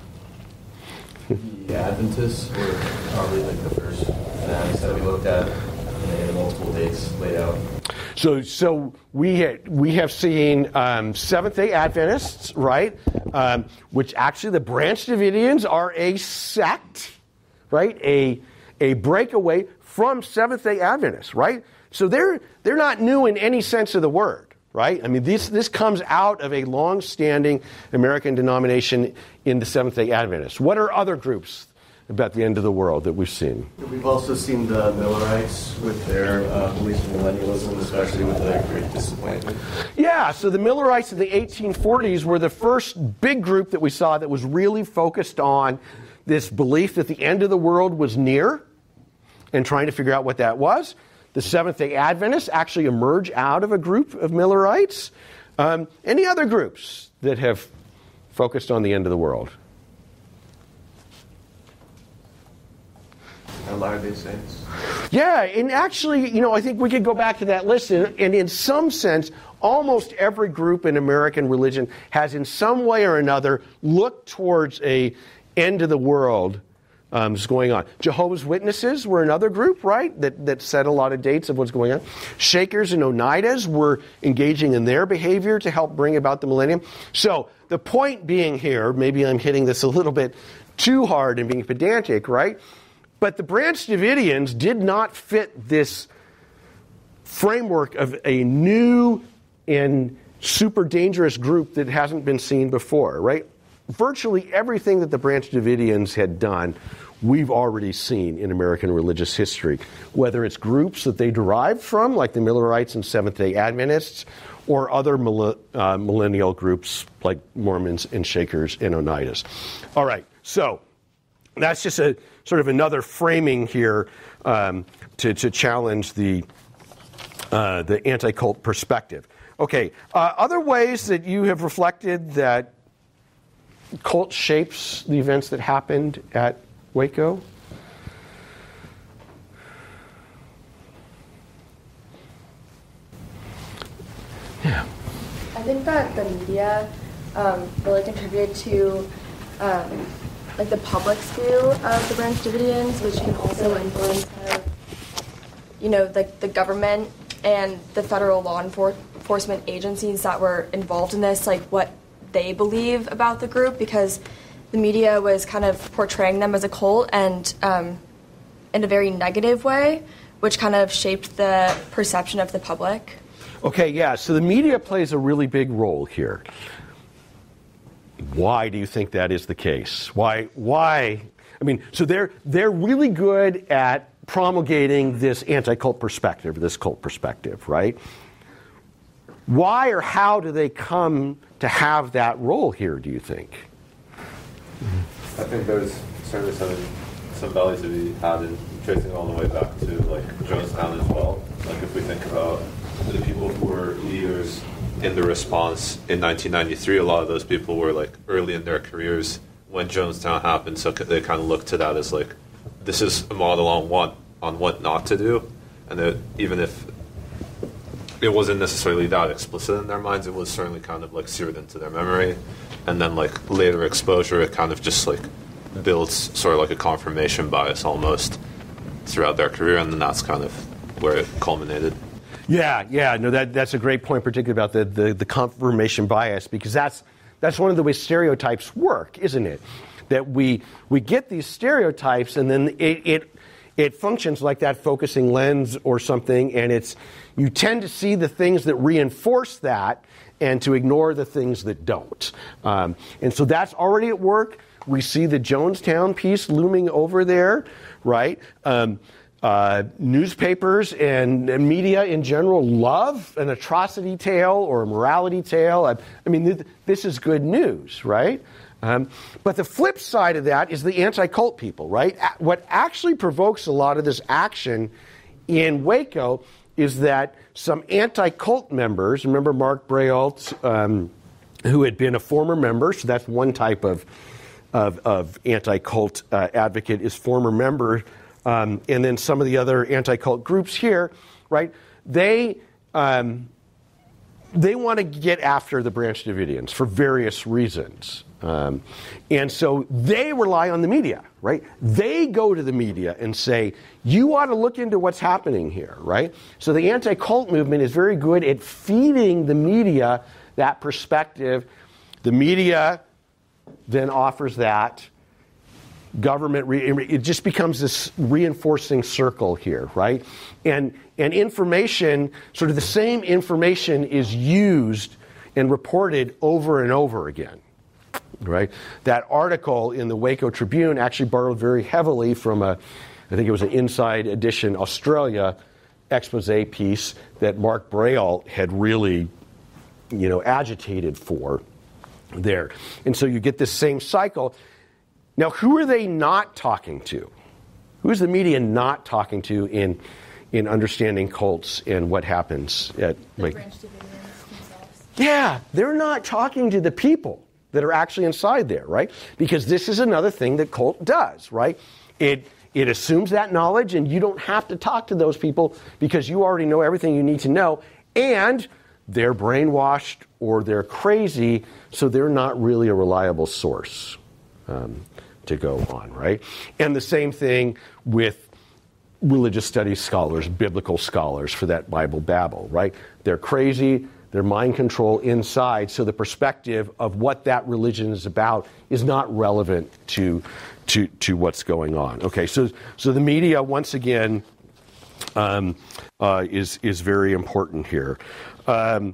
The Adventists were probably like the first fanatics that we looked at, and they had multiple dates laid out. So we have seen Seventh-day Adventists, right? Which actually the Branch Davidians are a sect, right? A breakaway from Seventh-day Adventists, right? So they're not new in any sense of the word. Right? I mean, this comes out of a long-standing American denomination in the Seventh-day Adventists. What are other groups about the end of the world that we've seen? We've also seen the Millerites with their beliefs in millennialism, especially with the Great Disappointment. Yeah, so the Millerites in the 1840s were the first big group that we saw that was really focused on this belief that the end of the world was near and trying to figure out what that was. The Seventh-day Adventists actually emerge out of a group of Millerites. Any other groups that have focused on the end of the world? Latter-day Saints. Yeah, and actually, I think we could go back to that list, and in some sense, almost every group in American religion has in some way or another looked towards a end of the world is going on. Jehovah's Witnesses were another group, right, that set a lot of dates of what's going on. Shakers and Oneidas were engaging in their behavior to help bring about the millennium. So the point being here, maybe I'm hitting this a little bit too hard and being pedantic, right? But the Branch Davidians did not fit this framework of a new and super dangerous group that hasn't been seen before, right? Virtually everything that the Branch Davidians had done, we've already seen in American religious history, whether it's groups that they derived from, like the Millerites and Seventh-day Adventists, or other millennial groups like Mormons and Shakers and Oneidas. All right, so that's just a sort of another framing here to challenge the anti-cult perspective. Okay, other ways that you have reflected that cult shapes the events that happened at Waco? Yeah. I think that the media really contribute to like the public's view of the Branch Davidians, which can also influence like the government and the federal law enforcement agencies that were involved in this, like what they believe about the group, because the media was kind of portraying them as a cult and in a very negative way, which kind of shaped the perception of the public. Okay, yeah, so the media plays a really big role here. Why do you think that is the case? Why? I mean, so they're really good at promulgating this anti-cult perspective, this cult perspective, right? Why or how do they come to have that role here, do you think? I think there's certainly some value to be had in tracing all the way back to like Jonestown as well. Like if we think about the people who were leaders in the response in 1993, a lot of those people were like early in their careers when Jonestown happened, so they kind of looked to that as like, this is a model on what not to do, and that even if it wasn't necessarily that explicit in their minds, it was certainly kind of like seared into their memory, and then like later exposure, it kind of just like builds sort of like a confirmation bias almost throughout their career, and then that's kind of where it culminated. Yeah, no, that's a great point, particularly about the confirmation bias, because that's one of the ways stereotypes work, isn't it? That we get these stereotypes, and then it functions like that focusing lens or something, and you tend to see the things that reinforce that and to ignore the things that don't. And so that's already at work. We see the Jonestown piece looming over there, right? Newspapers and media in general love an atrocity tale or a morality tale. I mean, this is good news, right? But the flip side of that is the anti-cult people, right? What actually provokes a lot of this action in Waco is that some anti-cult members, remember Mark Brault, who had been a former member, so that's one type of anti-cult advocate is former member, and then some of the other anti-cult groups here, right? They want to get after the Branch Davidians for various reasons. And so they rely on the media, right? They go to the media and say, you ought to look into what's happening here, right? So the anti-cult movement is very good at feeding the media that perspective. The media then offers that. Government, it just becomes this reinforcing circle here, right? And information, sort of the same information is used and reported over and over again. Right? That article in the Waco Tribune actually borrowed very heavily from I think it was an Inside Edition Australia expose piece that Mark Brault had really, agitated for there. And so you get this same cycle. Now, who are they not talking to? Who is the media not talking to in understanding cults and what happens at the Branch Davidians themselves? Yeah, they're not talking to the people that are actually inside there, right? Because this is another thing that cult does, right? It assumes that knowledge, and you don't have to talk to those people because you already know everything you need to know, and they're brainwashed or they're crazy, so they're not really a reliable source to go on, right? And the same thing with religious studies scholars, biblical scholars for that Bible babble, right? They're crazy. They're mind control inside, so the perspective of what that religion is about is not relevant to what's going on. Okay, so the media once again is very important here. All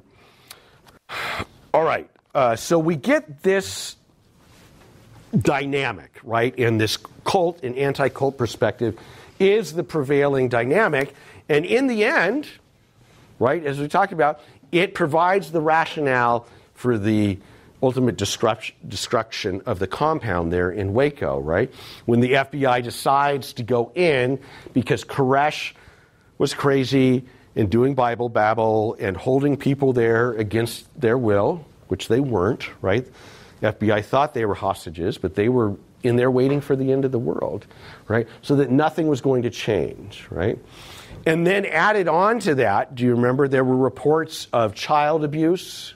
right, so we get this dynamic, right? And this cult and anti-cult perspective is the prevailing dynamic, and in the end, right, as we talked about, it provides the rationale for the ultimate destruction of the compound there in Waco, right? When the FBI decides to go in because Koresh was crazy and doing Bible babble and holding people there against their will, which they weren't, right? The FBI thought they were hostages, but they were in there waiting for the end of the world, right? So that nothing was going to change, right? And then added on to that, do you remember there were reports of child abuse,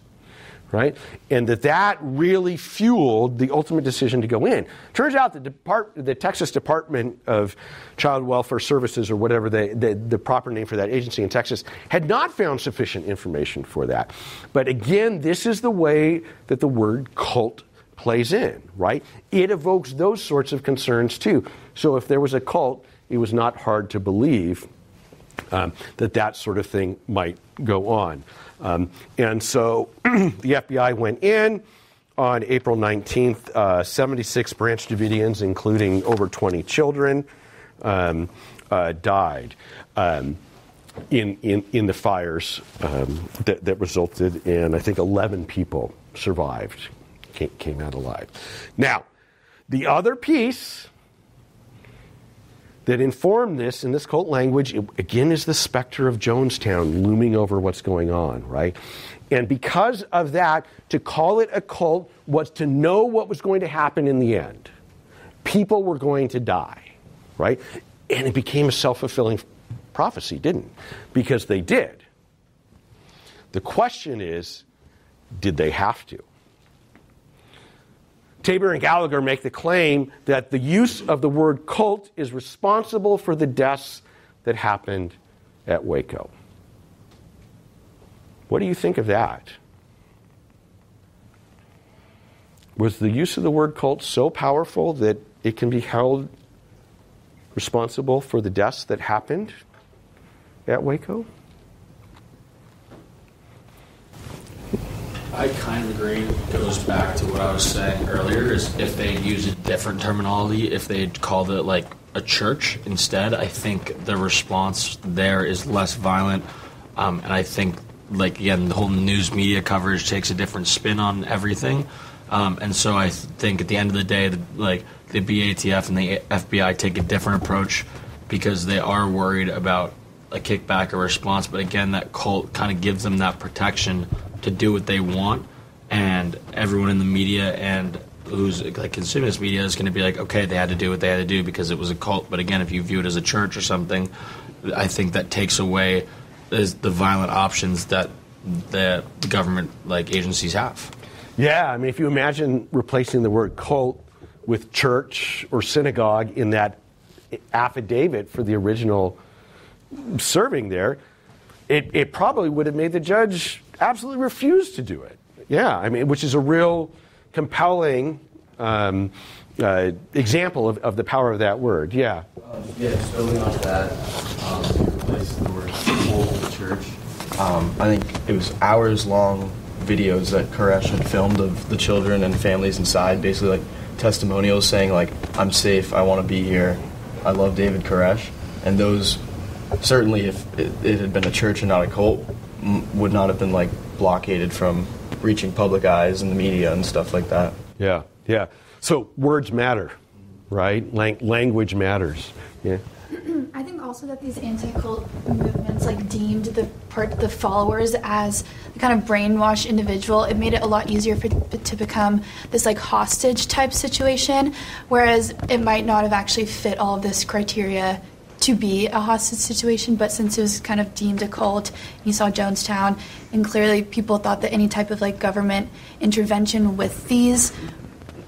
right? And that really fueled the ultimate decision to go in. Turns out the Texas Department of Child Welfare Services, or whatever the proper name for that agency in Texas, had not found sufficient information for that. But again, this is the way that the word cult plays in, right? It evokes those sorts of concerns too. So if there was a cult, it was not hard to believe that sort of thing might go on. And so the FBI went in on April 19th. 76 Branch Davidians, including over 20 children, died in the fires that resulted in, I think, 11 people survived, came out alive. Now, the other piece that informed this in this cult language, again, is the specter of Jonestown looming over what's going on, right? And because of that, to call it a cult was to know what was going to happen in the end. People were going to die, right? And it became a self-fulfilling prophecy, didn't it? Because they did. The question is, did they have to? Tabor and Gallagher make the claim that the use of the word cult is responsible for the deaths that happened at Waco. What do you think of that? Was the use of the word cult so powerful that it can be held responsible for the deaths that happened at Waco? I kind of agree. It goes back to what I was saying earlier, is if they use a different terminology, if they called it like a church instead, I think the response there is less violent. And I think, like, again, the whole news media coverage takes a different spin on everything. And so I think at the end of the day, the BATF and the FBI take a different approach because they are worried about a kickback or response. But again, that cult kind of gives them that protection to do what they want, and everyone in the media and who's like consuming this media is going to be like, okay, they had to do what they had to do because it was a cult. But again, if you view it as a church or something, I think that takes away the violent options that the government like agencies have. Yeah, I mean, if you imagine replacing the word cult with church or synagogue in that affidavit for the original serving there, it probably would have made the judge absolutely refuse to do it. Yeah, I mean, which is a real compelling example of the power of that word. Yeah. Just building off that, replacing the word cult with church. I think it was hours-long videos that Koresh had filmed of the children and families inside, basically like testimonials saying like, I'm safe, I want to be here, I love David Koresh. And those, certainly if it had been a church and not a cult, would not have been like blockaded from reaching public eyes and the media and stuff like that. Yeah, yeah. So words matter, right? Language matters. Yeah. I think also that these anti-cult movements like deemed the followers as the kind of brainwashed individual. It made it a lot easier for it to become this like hostage type situation, whereas it might not have actually fit all of this criteria to be a hostage situation, but since it was kind of deemed a cult, you saw Jonestown, and clearly people thought that any type of like government intervention with these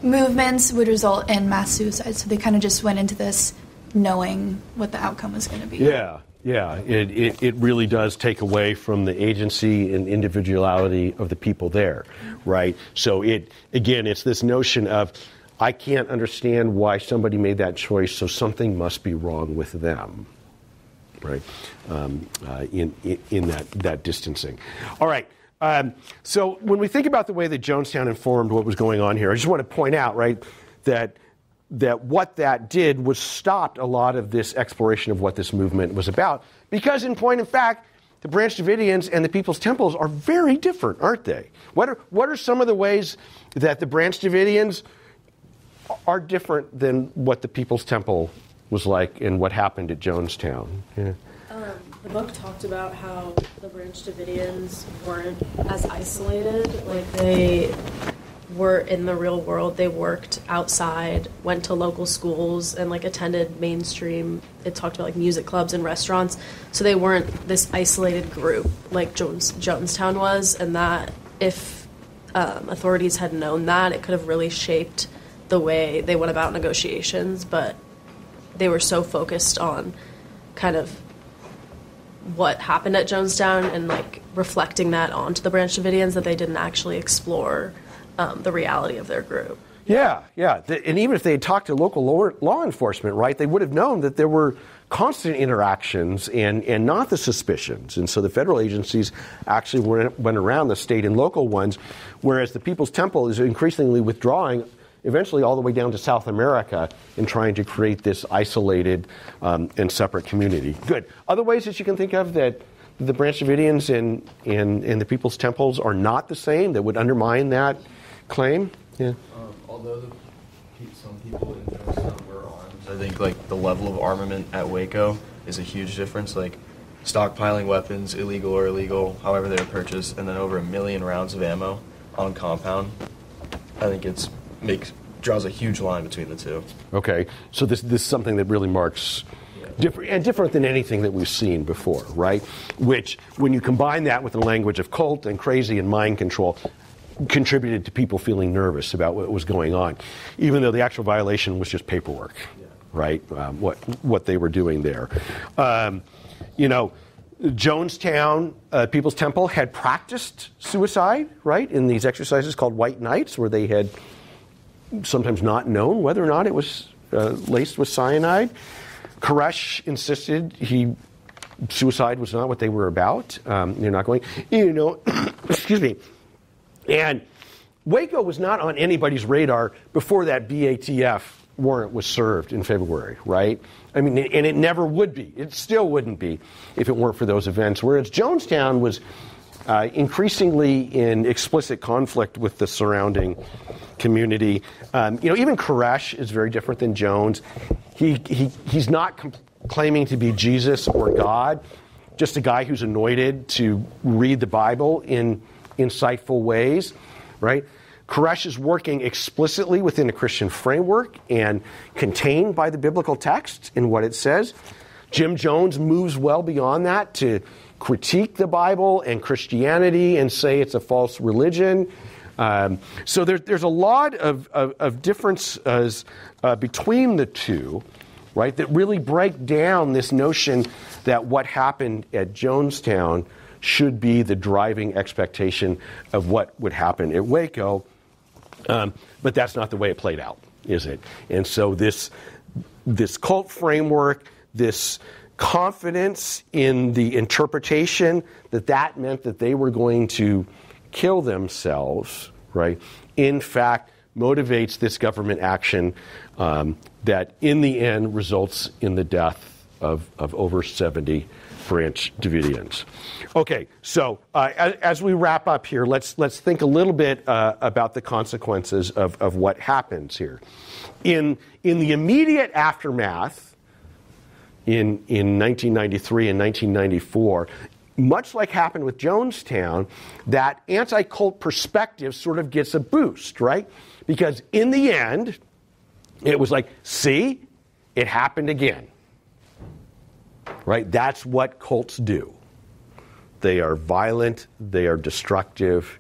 movements would result in mass suicide. So they kind of just went into this knowing what the outcome was going to be. Yeah. It really does take away from the agency and individuality of the people there, right? So it's this notion of, I can't understand why somebody made that choice, so something must be wrong with them, right? In that distancing. All right. So when we think about the way that Jonestown informed what was going on here, I just want to point out, right, that what that did was stopped a lot of this exploration of what this movement was about, because in point of fact, the Branch Davidians and the People's Temples are very different, aren't they? What are some of the ways that the Branch Davidians are different than what the People's Temple was like and what happened at Jonestown? Yeah. The book talked about how the Branch Davidians weren't as isolated. Like, they were in the real world. They worked outside, went to local schools, and like attended mainstream. It talked about like music clubs and restaurants. So they weren't this isolated group like Jonestown was, and that if authorities had known that, it could have really shaped the way they went about negotiations, but they were so focused on kind of what happened at Jonestown and like reflecting that onto the Branch Davidians that they didn't actually explore the reality of their group. Yeah. And even if they had talked to local law enforcement, right, they would have known that there were constant interactions and not the suspicions. And so the federal agencies actually went around the state and local ones, whereas the People's Temple is increasingly withdrawing eventually all the way down to South America and trying to create this isolated and separate community. Good. Other ways that you can think of that the Branch Davidians and the People's Temples are not the same that would undermine that claim? Yeah. Although some people in Jonestown were armed, I think like the level of armament at Waco is a huge difference. Like stockpiling weapons, illegal or illegal, however they were purchased, and then over 1 million rounds of ammo on compound. I think draws a huge line between the two. Okay, so this is something that really marks different than anything that we've seen before, right? Which, when you combine that with the language of cult and crazy and mind control, contributed to people feeling nervous about what was going on, even though the actual violation was just paperwork, right? What they were doing there. Jonestown People's Temple had practiced suicide, right, in these exercises called White Nights, where they had sometimes not known whether or not it was laced with cyanide. Koresh insisted suicide was not what they were about. They're not going, excuse me. And Waco was not on anybody's radar before that BATF warrant was served in February, right? I mean, and it never would be. It still wouldn't be if it weren't for those events. Whereas Jonestown was increasingly in explicit conflict with the surrounding community. Even Koresh is very different than Jones. He's not claiming to be Jesus or God, just a guy who's anointed to read the Bible in insightful ways, right? Koresh is working explicitly within a Christian framework and contained by the biblical text in what it says. Jim Jones moves well beyond that to critique the Bible and Christianity and say it's a false religion. So there's a lot of differences between the two, right, that really break down this notion that what happened at Jonestown should be the driving expectation of what would happen at Waco. But that's not the way it played out, is it? And so this cult framework, this confidence in the interpretation that meant that they were going to kill themselves, right, in fact motivates this government action that in the end results in the death of over 70 Branch Davidians. Okay, so as we wrap up here, let's think a little bit about the consequences of what happens here. In the immediate aftermath, in 1993 and 1994, much like happened with Jonestown, that anti-cult perspective sort of gets a boost, right? Because in the end, it was like, see, it happened again. Right? That's what cults do. They are violent, they are destructive,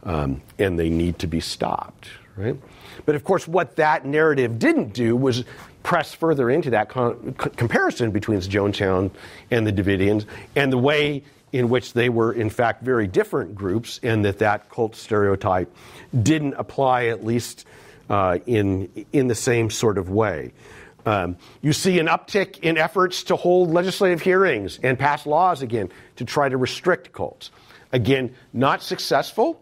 and they need to be stopped. Right? But of course, what that narrative didn't do was press further into that comparison between Jonestown and the Davidians and the way in which they were, in fact, very different groups, and that cult stereotype didn't apply, at least in the same sort of way. You see an uptick in efforts to hold legislative hearings and pass laws again to try to restrict cults. Again, not successful,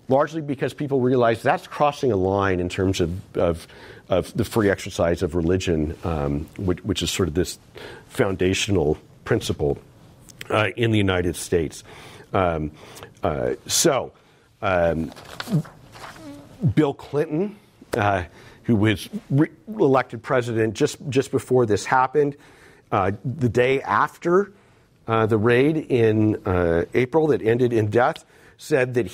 largely because people realize that's crossing a line in terms of the free exercise of religion, which is sort of this foundational principle in the United States. Bill Clinton, who was elected president just before this happened, the day after the raid in April that ended in death, said that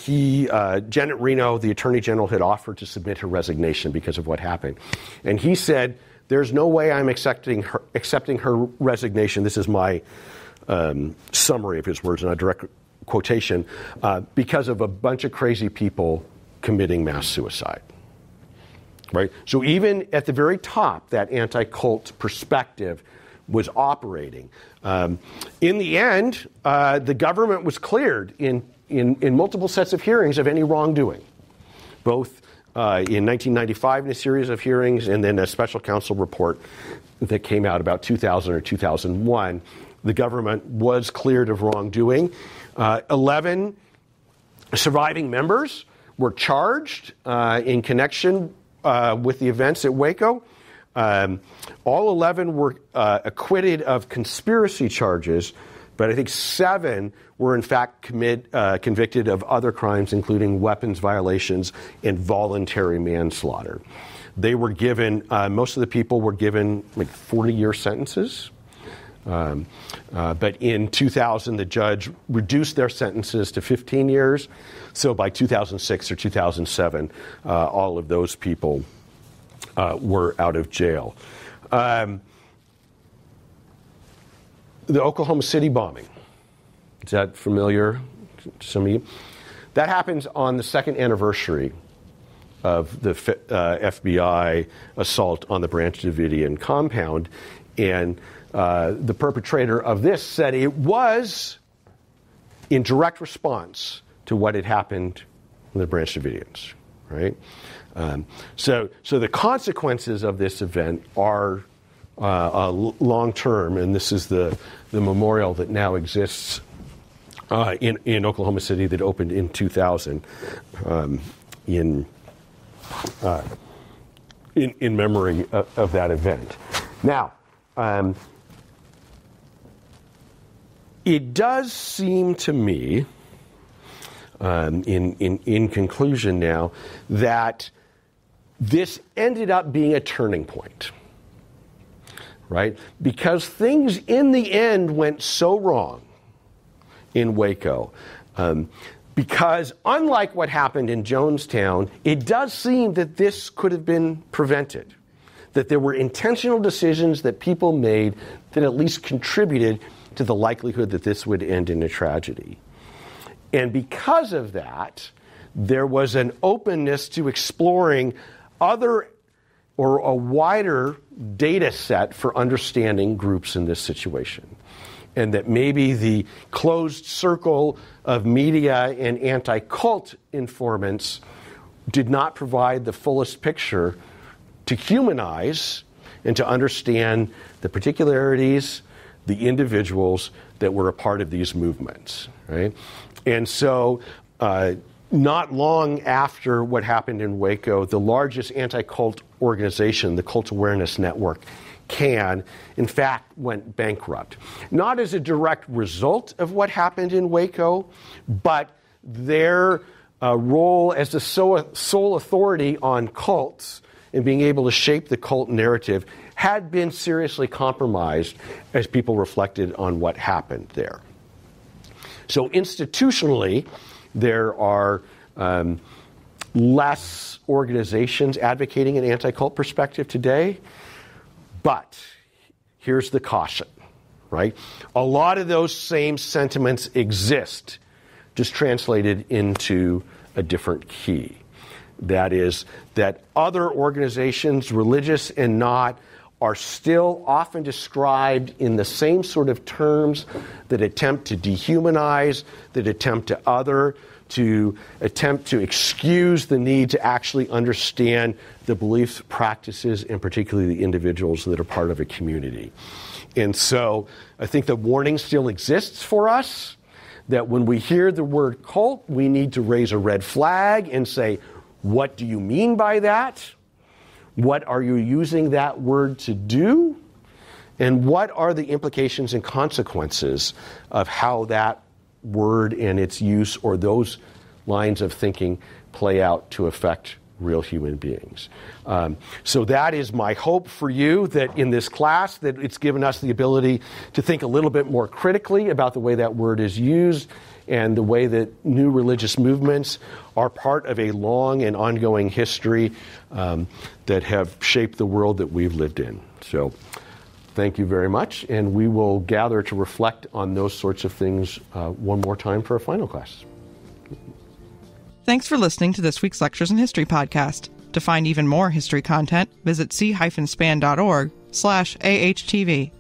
Janet Reno, the Attorney General, had offered to submit her resignation because of what happened. And he said, there's no way I'm accepting her resignation. This is my summary of his words, and I direct quotation, because of a bunch of crazy people committing mass suicide. Right? So even at the very top, that anti-cult perspective was operating. In the end, the government was cleared in multiple sets of hearings of any wrongdoing, both in 1995 in a series of hearings and then a special counsel report that came out about 2000 or 2001. The government was cleared of wrongdoing. 11 surviving members were charged in connection with the events at Waco. All 11 were acquitted of conspiracy charges, but I think 7 were in fact convicted of other crimes, including weapons violations and voluntary manslaughter. They were given, most of the people were given like 40-year sentences. But in 2000, the judge reduced their sentences to 15 years. So by 2006 or 2007, all of those people were out of jail. The Oklahoma City bombing. Is that familiar to some of you? That happens on the second anniversary of the FBI assault on the Branch Davidian compound. And the perpetrator of this said it was in direct response to what had happened in the Branch Davidians, right? So the consequences of this event are long-term, and this is the memorial that now exists in Oklahoma City that opened in 2000 in memory of that event. Now, it does seem to me, in conclusion now, that this ended up being a turning point, right? Because things in the end went so wrong in Waco. Because unlike what happened in Jonestown, it does seem that this could have been prevented. That there were intentional decisions that people made that at least contributed to the likelihood that this would end in a tragedy. And because of that, there was an openness to exploring other or a wider data set for understanding groups in this situation. And that maybe the closed circle of media and anti-cult informants did not provide the fullest picture to humanize and to understand the particularities, the individuals that were a part of these movements, right? And so not long after what happened in Waco, the largest anti-cult organization, the Cult Awareness Network, CAN, in fact, went bankrupt. Not as a direct result of what happened in Waco, but their role as the sole authority on cults and being able to shape the cult narrative had been seriously compromised as people reflected on what happened there. So institutionally, there are less organizations advocating an anti-cult perspective today, but here's the caution, right? A lot of those same sentiments exist, just translated into a different key. That is, that other organizations, religious and not, are still often described in the same sort of terms that attempt to dehumanize, that attempt to excuse the need to actually understand the beliefs, practices, and particularly the individuals that are part of a community. And so I think the warning still exists for us that when we hear the word cult, we need to raise a red flag and say, what do you mean by that? What are you using that word to do? And what are the implications and consequences of how that word and its use or those lines of thinking play out to affect real human beings? So that is my hope for you, that in this class, that it's given us the ability to think a little bit more critically about the way that word is used and the way that new religious movements are part of a long and ongoing history that have shaped the world that we've lived in. So Thank you very much, and we will gather to reflect on those sorts of things one more time for our final class. Thanks for listening to this week's Lectures in History podcast. To find even more history content, visit c-span.org/AHTV.